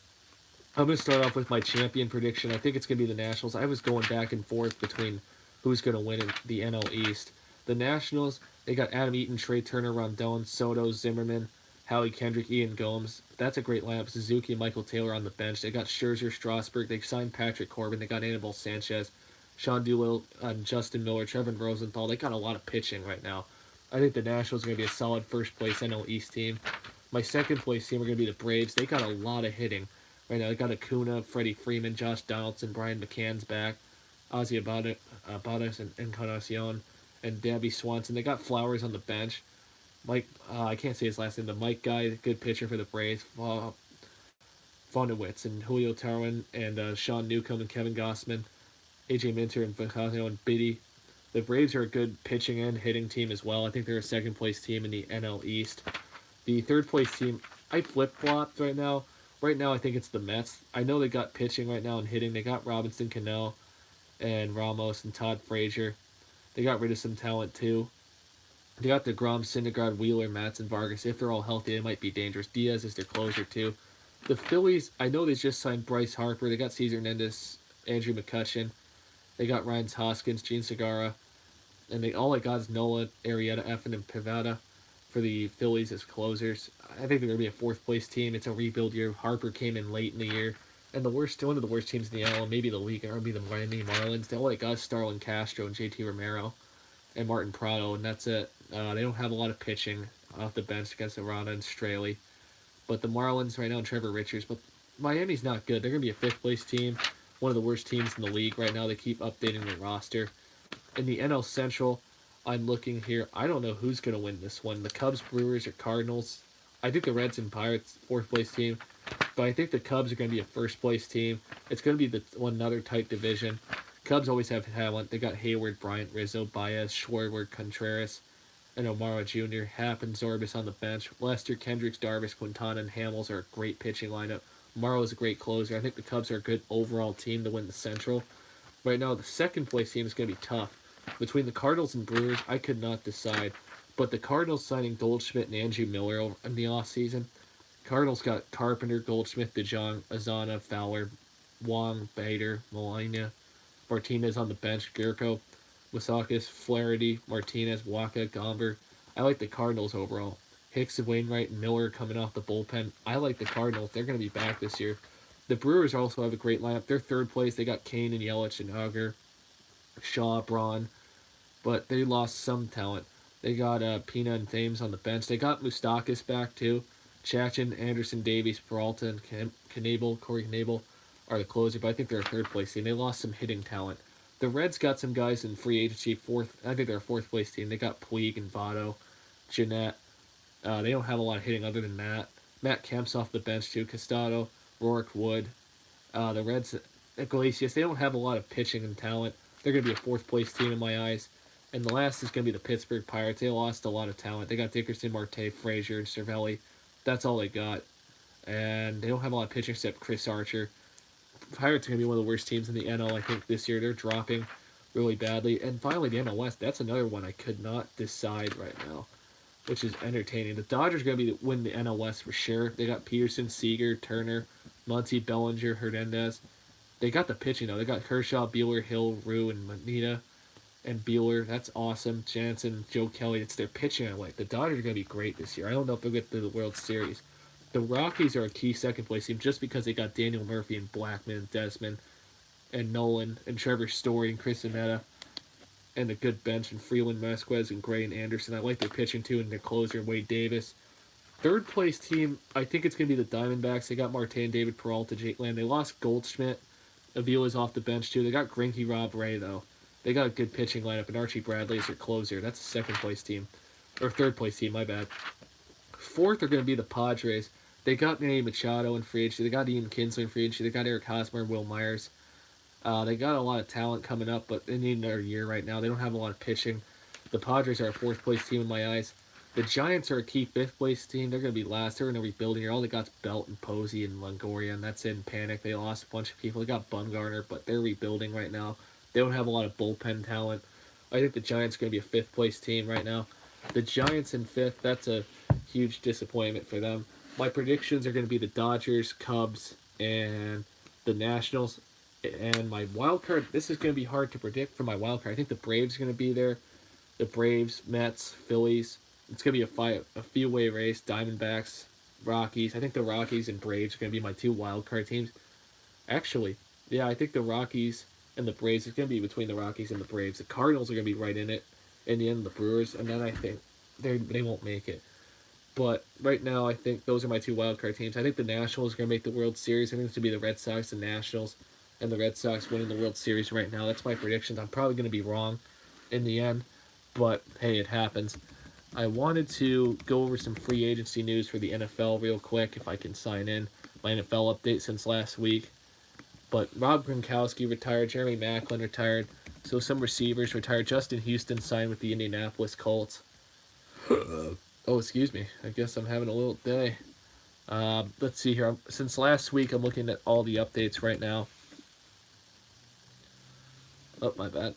going to start off with my champion prediction. I think it's going to be the Nationals. I was going back and forth between who's going to win in the NL East. The Nationals, they got Adam Eaton, Trey Turner, Rondon, Soto, Zimmerman, Howie Kendrick, Ian Gomes. That's a great lineup. Suzuki, Michael Taylor on the bench. They got Scherzer, Strasburg. They signed Patrick Corbin. They got Anibal Sanchez, Sean Doolittle, Justin Miller, Trevor Rosenthal. They got a lot of pitching right now. I think the Nationals are going to be a solid first place NL East team. My second place team are going to be the Braves. They got a lot of hitting right now. They got Acuna, Freddie Freeman, Josh Donaldson, Brian McCann's back, Ozzy Abadas and Encarnacion, and Dabby Swanson. They got Flowers on the bench. Mike, I can't say his last name. The Mike guy, good pitcher for the Braves. Fonowitz and Julio Tarwin and Sean Newcomb and Kevin Gossman, AJ Minter and Vacario and Biddy. The Braves are a good pitching and hitting team as well. I think they're a second place team in the NL East. The third place team, I flip flopped right now. Right now, I think it's the Mets. I know they got pitching right now and hitting. They got Robinson Cano and Ramos and Todd Frazier. They got rid of some talent too. They got DeGrom, Syndergaard, Wheeler, Matz, and Vargas. If they're all healthy, they might be dangerous. Diaz is their closer, too. The Phillies, I know they just signed Bryce Harper. They got Cesar Hernandez, Andrew McCutchen. They got Ryan Hoskins, Gene Segura. And all they got is Nola, Arrieta, Effin, and Pivetta. for the Phillies as closers. I think they're going to be a fourth place team. It's a rebuild year. Harper came in late in the year. And one of the worst teams in the NL, maybe the league, are going to be the Miami Marlins. They only got Starlin Castro and JT Romero and Martin Prado, and that's it. They don't have a lot of pitching off the bench against Arana and Straley. But the Marlins right now, and Trevor Richards. But Miami's not good. They're going to be a fifth place team, one of the worst teams in the league right now. They keep updating their roster. In the NL Central, I'm looking here. I don't know who's going to win this one. The Cubs, Brewers, or Cardinals. I think the Reds and Pirates, fourth place team. But I think the Cubs are going to be a first place team. It's going to be another tight division. Cubs always have talent. They got Hayward, Bryant, Rizzo, Baez, Schwarber, Contreras, and O'Mara Jr., Happ and Zorbis on the bench. Lester, Kendricks, Darvish, Quintana, and Hamels are a great pitching lineup. Morrow is a great closer. I think the Cubs are a good overall team to win the Central. Right now, the second place team is going to be tough. Between the Cardinals and Brewers, I could not decide. But the Cardinals signing Goldschmidt and Andrew Miller in the offseason. Cardinals got Carpenter, Goldschmidt, DeJong, Azana, Fowler, Wong, Bader, Molina, Martinez on the bench, Gurko, Wasakis, Flaherty, Martinez, Waka, Gomber. I like the Cardinals overall. Hicks, Wainwright, and Miller coming off the bullpen. I like the Cardinals. They're going to be back this year. The Brewers also have a great lineup. They're third place. They got Kane and Yelich and Auger, Shaw, Braun, but they lost some talent. They got Pina and Thames on the bench. They got Mustakis back too. Chachin, Anderson, Davies, Peralta, and Corey Knable are the closer, but I think they're a third place team. They lost some hitting talent. The Reds got some guys in free agency. I think they're a fourth place team. They got Puig and Votto, Jeanette. They don't have a lot of hitting other than Matt. Matt Kemp's off the bench too. Castado, Rourke, Wood. The Reds, Iglesias. They don't have a lot of pitching and talent. They're going to be a fourth place team in my eyes. And the last is going to be the Pittsburgh Pirates. They lost a lot of talent. They got Dickerson, Marte, Frazier, and Cervelli. That's all they got. And they don't have a lot of pitching except Chris Archer. Pirates are going to be one of the worst teams in the NL, I think, this year. They're dropping really badly. And finally, the NL West. That's another one I could not decide right now, which is entertaining. The Dodgers are going to win the NL West for sure. They got Peterson, Seager, Turner, Muncy, Bellinger, Hernandez. They got the pitching, though. They got Kershaw, Buehler, Hill, Rue, and Manita. And Buehler, that's awesome. Jansen, Joe Kelly, it's their pitching I like. The Dodgers are going to be great this year. I don't know if they'll get to the World Series. The Rockies are a key second place team just because they got Daniel Murphy and Blackman, Desmond, and Nolan, and Trevor Story, and Chris Anetta, and a good bench, and Freeland, Vasquez, and Gray, and Anderson. I like their pitching too, and their closer, Wade Davis. Third place team, I think it's going to be the Diamondbacks. They got Marte, David Peralta, Jake Lamb. They lost Goldschmidt. Avila's off the bench too. They got Greinke, Rob Ray, though. They got a good pitching lineup, and Archie Bradley is their closer. That's a second place team. Or third place team, my bad. Fourth are going to be the Padres. They got Manny Machado in free agency. They got Ian Kinsler in free agency. They got Eric Hosmer and Will Myers. They got a lot of talent coming up, but they need another year right now. They don't have a lot of pitching. The Padres are a fourth place team in my eyes. The Giants are a key fifth place team. They're going to be last. They're in a rebuilding year. All they got is Belt and Posey and Longoria, and that's in panic. They lost a bunch of people. They got Bumgarner, but they're rebuilding right now. They don't have a lot of bullpen talent. I think the Giants are going to be a fifth place team right now. The Giants in fifth, that's a huge disappointment for them. My predictions are going to be the Dodgers, Cubs, and the Nationals. And my wild card, this is going to be hard to predict for my wild card. I think the Braves are going to be there. The Braves, Mets, Phillies. It's going to be a few-way race. Diamondbacks, Rockies. I think the Rockies and Braves are going to be my two wild card teams. Actually, yeah, I think the Rockies and the Braves, it's going to be between the Rockies and the Braves. The Cardinals are going to be right in it. In the end, the Brewers, and then I think they won't make it. But right now, I think those are my two wildcard teams. I think the Nationals are going to make the World Series. I think it's going to be the Red Sox and Nationals, and the Red Sox winning the World Series right now. That's my predictions. I'm probably going to be wrong in the end, but hey, it happens. I wanted to go over some free agency news for the NFL real quick, if I can sign in. My NFL update since last week. But Rob Gronkowski retired, Jeremy Maclin retired, so some receivers retired. Justin Houston signed with the Indianapolis Colts. Oh, excuse me. I guess I'm having a little day. Let's see here. Since last week, I'm looking at all the updates right now. Oh, my bad.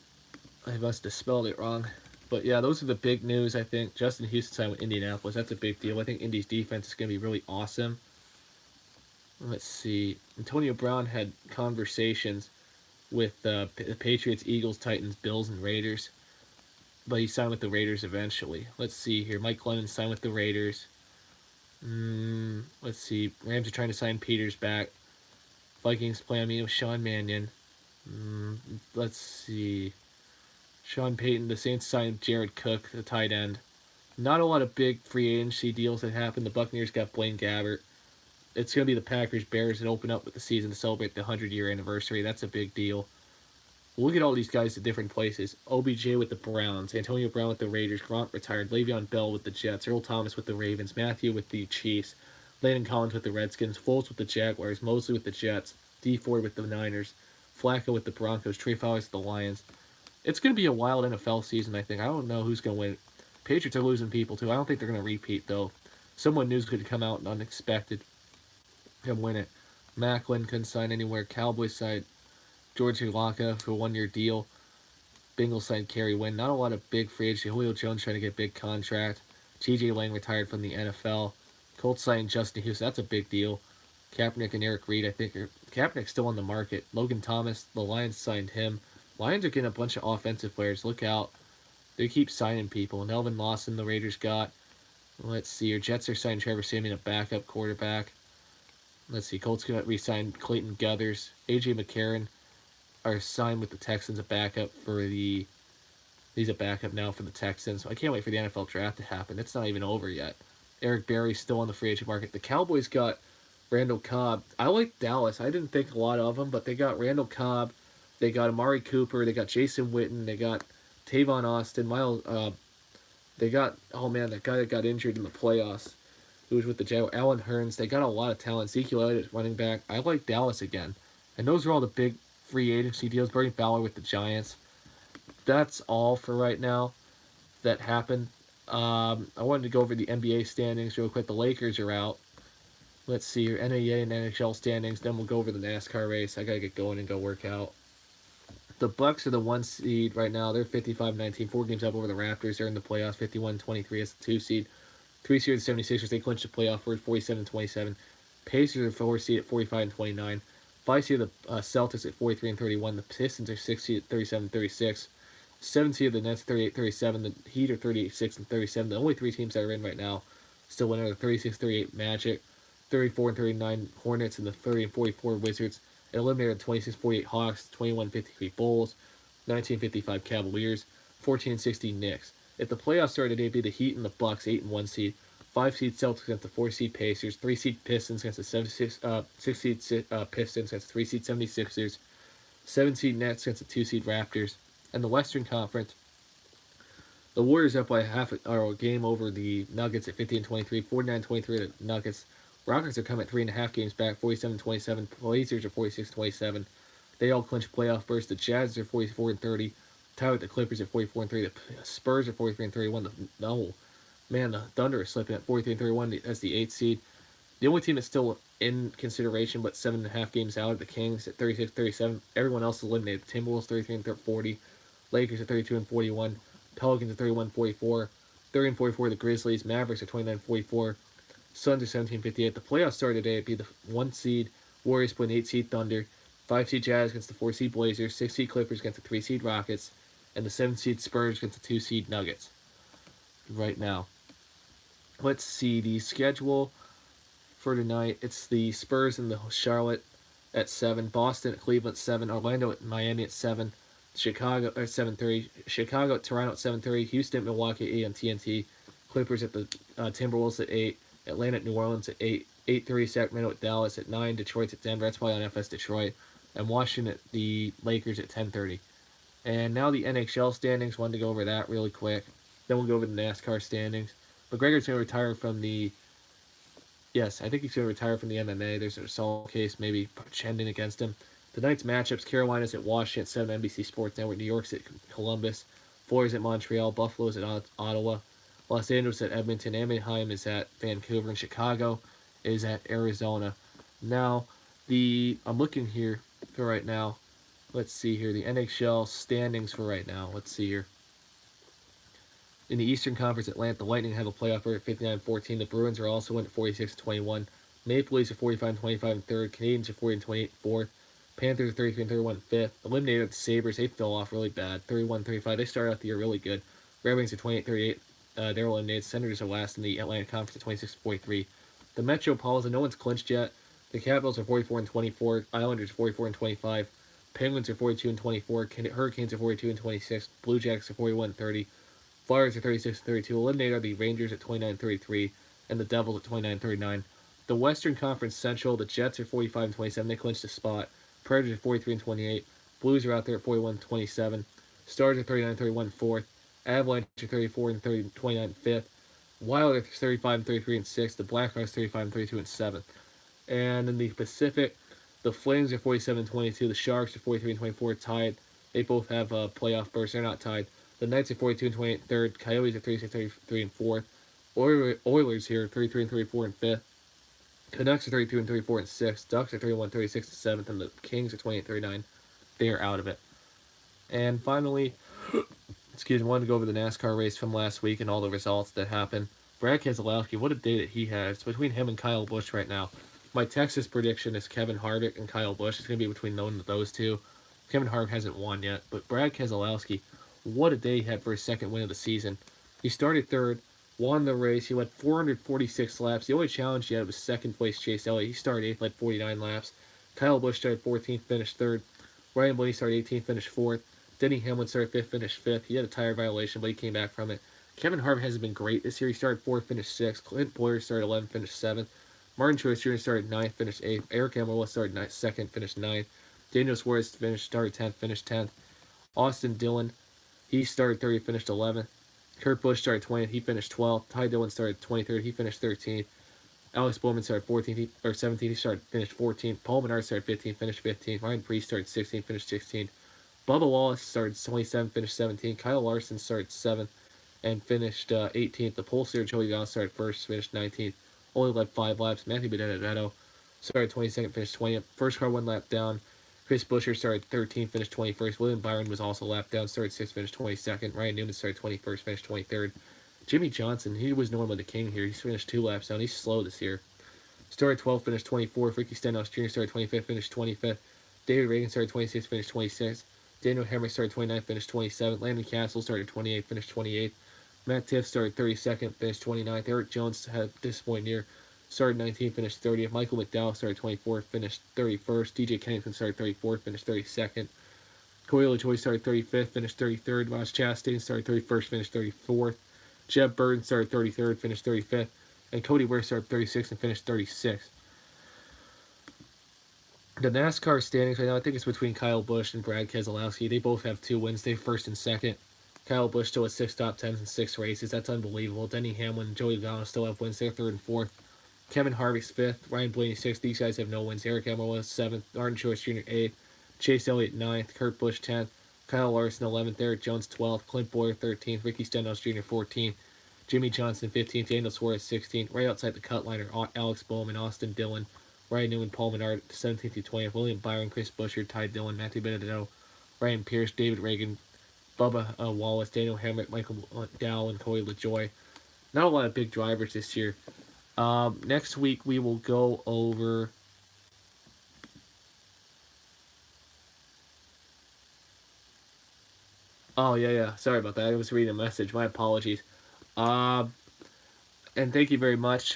I must have spelled it wrong. But yeah, those are the big news, I think. Justin Houston signed with Indianapolis. That's a big deal. I think Indy's defense is going to be really awesome. Let's see. Antonio Brown had conversations with the Patriots, Eagles, Titans, Bills, and Raiders. but he signed with the Raiders eventually. Let's see here. Mike Glennon signed with the Raiders. Let's see. Rams are trying to sign Peters back. Vikings play on me with Sean Mannion. Let's see. Sean Payton. The Saints signed Jared Cook, the tight end. Not a lot of big free agency deals that happened. The Buccaneers got Blaine Gabbert. It's going to be the Packers Bears that open up with the season to celebrate the 100-year anniversary. That's a big deal. Look at all these guys at different places. OBJ with the Browns, Antonio Brown with the Raiders, Gronk retired, Le'Veon Bell with the Jets, Earl Thomas with the Ravens, Matthew with the Chiefs, Landon Collins with the Redskins, Foles with the Jaguars, Mosley with the Jets, D Ford with the Niners, Flacco with the Broncos, Trey Flowers with the Lions. It's going to be a wild NFL season, I think. I don't know who's going to win. Patriots are losing people, too. I don't think they're going to repeat, though. Someone news could come out and unexpected and win it. Macklin couldn't sign anywhere. Cowboys signed George Ulaka for a 1-year deal. Bengals signed Kerry Wynn. Not a lot of big free agency. Julio Jones trying to get a big contract. T.J. Lang retired from the NFL. Colts signed Justin Houston. That's a big deal. Kaepernick and Eric Reid, I think. Kaepernick's still on the market. Logan Thomas, the Lions signed him. Lions are getting a bunch of offensive players. Look out. They keep signing people. And Elvin Lawson, the Raiders got. Let's see. Your Jets are signing Trevor Siemian, a backup quarterback. Let's see. Colts got re-signed Clayton Guthers. A.J. McCarron are signed with the Texans, a backup for the... He's a backup now for the Texans. I can't wait for the NFL draft to happen. It's not even over yet. Eric Berry's still on the free agent market. The Cowboys got Randall Cobb. I like Dallas. I didn't think a lot of them, but they got Randall Cobb. They got Amari Cooper. They got Jason Witten. They got Tavon Austin. They got, oh man, that guy that got injured in the playoffs, who was with the Jaguars, Alan Hearns. They got a lot of talent. Ezekiel Elliott running back. I like Dallas again. And those are all the big free agency deals. Bernie Fowler with the Giants. That's all for right now that happened. I wanted to go over the NBA standings real quick. The Lakers are out. Let's see your NAA and NHL standings. Then we'll go over the NASCAR race. I gotta get going and go work out. The Bucks are the 1 seed right now. They're 55-19, 4 games up over the Raptors. They're in the playoffs, 51-23 as the 2 seed. 3 seed are the 76ers. They clinched the playoff berth, 47-27. Pacers are 4 seed at 45-29. 5 seed are the Celtics at 43-31. The Pistons are 6 seed at 37-36. 7 seed are the Nets 38-37. The Heat are 38-6-37. The only 3 teams that are in right now still winning are the 36-38 Magic, 34-39 Hornets, and the 30-44 Wizards. It eliminated 26-48 Hawks, 21-53 Bulls, 19-55 Cavaliers, 14-16 Knicks. If the playoffs started today, it'd be the Heat and the Bucks, 8 and 1 seed, 5 seed Celtics against the 4 seed Pacers, 3 seed Pistons against the 6 seed Pistons against the 3 seed 76ers, 7 seed Nets against the 2 seed Raptors. And the Western Conference, the Warriors up by a game over the Nuggets at 50-23, 49-23 the Nuggets. Rockets are coming at 3.5 games back, 47-27. Blazers are 46-27. They all clinch playoff berths. The Jazz are 44-30. Tied with the Clippers at 44-3. The Spurs are 43-31. The Thunder are slipping at 43-31 as the 8th seed. The only team that's still in consideration, but 7.5 games out, are the Kings at 36-37. Everyone else is eliminated. The Timberwolves 33-40. Lakers at 32-41. Pelicans at 31-44. 30-44 the Grizzlies. Mavericks at 29-44. Suns are 17-58. The playoffs started today. It'd be the 1 seed Warriors playing 8 seed Thunder, 5 seed Jazz against the 4 seed Blazers, 6 seed Clippers against the 3 seed Rockets, and the 7 seed Spurs against the 2 seed Nuggets. Right now, let's see the schedule for tonight. It's the Spurs and the Charlotte at 7, Boston at Cleveland at 7, Orlando at Miami at 7, Chicago at 7:30, Chicago at Toronto at 7:30, Houston at Milwaukee at 8 on TNT, Clippers at the Timberwolves at 8. Atlanta at New Orleans at 8, 8:30 Sacramento at Dallas at 9, Detroit at Denver. That's probably on FS Detroit. And Washington at the Lakers at 10:30. And now the NHL standings. Wanted to go over that really quick. Then we'll go over the NASCAR standings. McGregor's going to retire from the... Yes, I think he's going to retire from the MMA. There's an assault case maybe pending against him. Tonight's matchups, Carolina's at Washington, 7 NBC Sports Network. New York's at Columbus. Florida's at Montreal. Buffalo's at Ottawa. Los Angeles at Edmonton, Anaheim is at Vancouver, and Chicago is at Arizona. Now, I'm looking here for right now. Let's see here, the NHL standings for right now. Let's see here. In the Eastern Conference, Atlanta, the Lightning have a playoff record at 59-14. The Bruins are also in at 46-21. Maple Leafs are 45-25 in third. Canadiens are 40-28 fourth. Panthers are 33-31 fifth. Eliminated the Sabres. They fell off really bad. 31-35. They started out the year really good. Red Wings are 28-38. They're eliminated. Senators are last in the Atlantic Conference at 26-43. The Metropolitan, no one's clinched yet. The Capitals are 44-24. Islanders 44-25. Penguins are 42-24. Hurricanes are 42-26. Blue Jackets are 41-30. Flyers are 36-32. Eliminated are the Rangers at 29-33, and the Devils at 29-39. The Western Conference Central, the Jets are 45-27. They clinched a spot. Predators are 43-28. Blues are out there at 41-27. Stars are 39-31 fourth. Avalanche are 34-30, 29 fifth. Wild are 35-33 and sixth. The Blackhawks 35-32 and seventh. And in the Pacific, the Flames are 47-22. The Sharks are 43-24 tied. They both have a playoff berth. They're not tied. The Knights are 42-28 third. Coyotes are 36-33 and fourth. Oilers here 33-34 and fifth. Canucks are 32-34 and sixth. Ducks are 31-36 and seventh. And the Kings are 28-39. They are out of it. And finally, I wanted to go over the NASCAR race from last week and all the results that happened. Brad Keselowski, what a day that he had. It's between him and Kyle Busch right now. My Texas prediction is Kevin Harvick and Kyle Busch. It's going to be between those two. Kevin Harvick hasn't won yet, but Brad Keselowski, what a day he had for his second win of the season. He started third, won the race. He went 446 laps. The only challenge he had was second place Chase Elliott. He started 8th, led 49 laps. Kyle Busch started 14th, finished third. Ryan Blaney started 18th, finished fourth. Denny Hamlin started 5th, finished 5th. He had a tire violation, but he came back from it. Kevin Harvick hasn't been great this year. He started 4th, finished 6th. Clint Bowyer started 11th, finished 7th. Martin Truex Jr. started 9th, finished 8th. Eric Almirola started 2nd, finished 9th. Daniel Suarez started 10th, finished 10th. Austin Dillon, he started 30th, finished 11th. Kurt Busch started 20th, he finished 12th. Ty Dillon started 23rd, he finished 13th. Alex Bowman started 14th or 17th, he finished 14th. Paul Menard started 15th, finished 15th. Ryan Preece started 16th, finished 16th. Bubba Wallace started 27th, finished 17th. Kyle Larson started 7th and finished 18th. The pole sitter Joey Vaughn started 1st, finished 19th. Only led 5 laps. Matthew Benedetto started 22nd, finished 20th. First car 1 lap down. Chris Buescher started 13th, finished 21st. William Byron was also lapped down, started 6th, finished 22nd. Ryan Newman started 21st, finished 23rd. Jimmie Johnson, he was normally the king here. He's finished 2 laps down. He's slow this year. Started 12th, finished 24th. Ricky Stenhouse Jr. started 25th, finished 25th. David Reagan started 26th, finished 26th. Daniel Hemrick started 29th, finished 27th. Landon Castle started 28th, finished 28th. Matt Tiff started 32nd, finished 29th. Eric Jones had a disappointing year. Started 19th, finished 30th. Michael McDowell started 24th, finished 31st. DJ Kennington started 34th, finished 32nd. Corey LaJoie started 35th, finished 33rd. Ross Chastain started 31st, finished 34th. Jeb Burton started 33rd, finished 35th. And Cody Ware started 36th and finished 36th. The NASCAR standings right now, I think it's between Kyle Busch and Brad Keselowski. They both have 2 wins. They're 1st and 2nd. Kyle Busch still has 6 top 10s and 6 races. That's unbelievable. Denny Hamlin and Joey Logano still have wins. They're 3rd and 4th. Kevin Harvick's 5th. Ryan Blaney 6th. These guys have no wins. Eric Almirola 7th. Martin Truex Jr. 8th. Chase Elliott 9th. Kurt Busch 10th. Kyle Larson 11th. Eric Jones 12th. Clint Bowyer 13th. Ricky Stenhouse Jr. 14th. Jimmie Johnson 15th. Daniel Suarez 16th. Right outside the cut line are Alex Bowman, Austin Dillon, Ryan Newman, Paul Menard 17th through 20th. William Byron, Chris Buescher, Ty Dillon, Matthew Benedetto, Ryan Pierce, David Reagan, Bubba Wallace, Daniel Hemrick, Michael McDowell, and Corey LaJoie. Not a lot of big drivers this year. Next week we will go over. Oh yeah. Sorry about that. I was reading a message. My apologies. And thank you very much.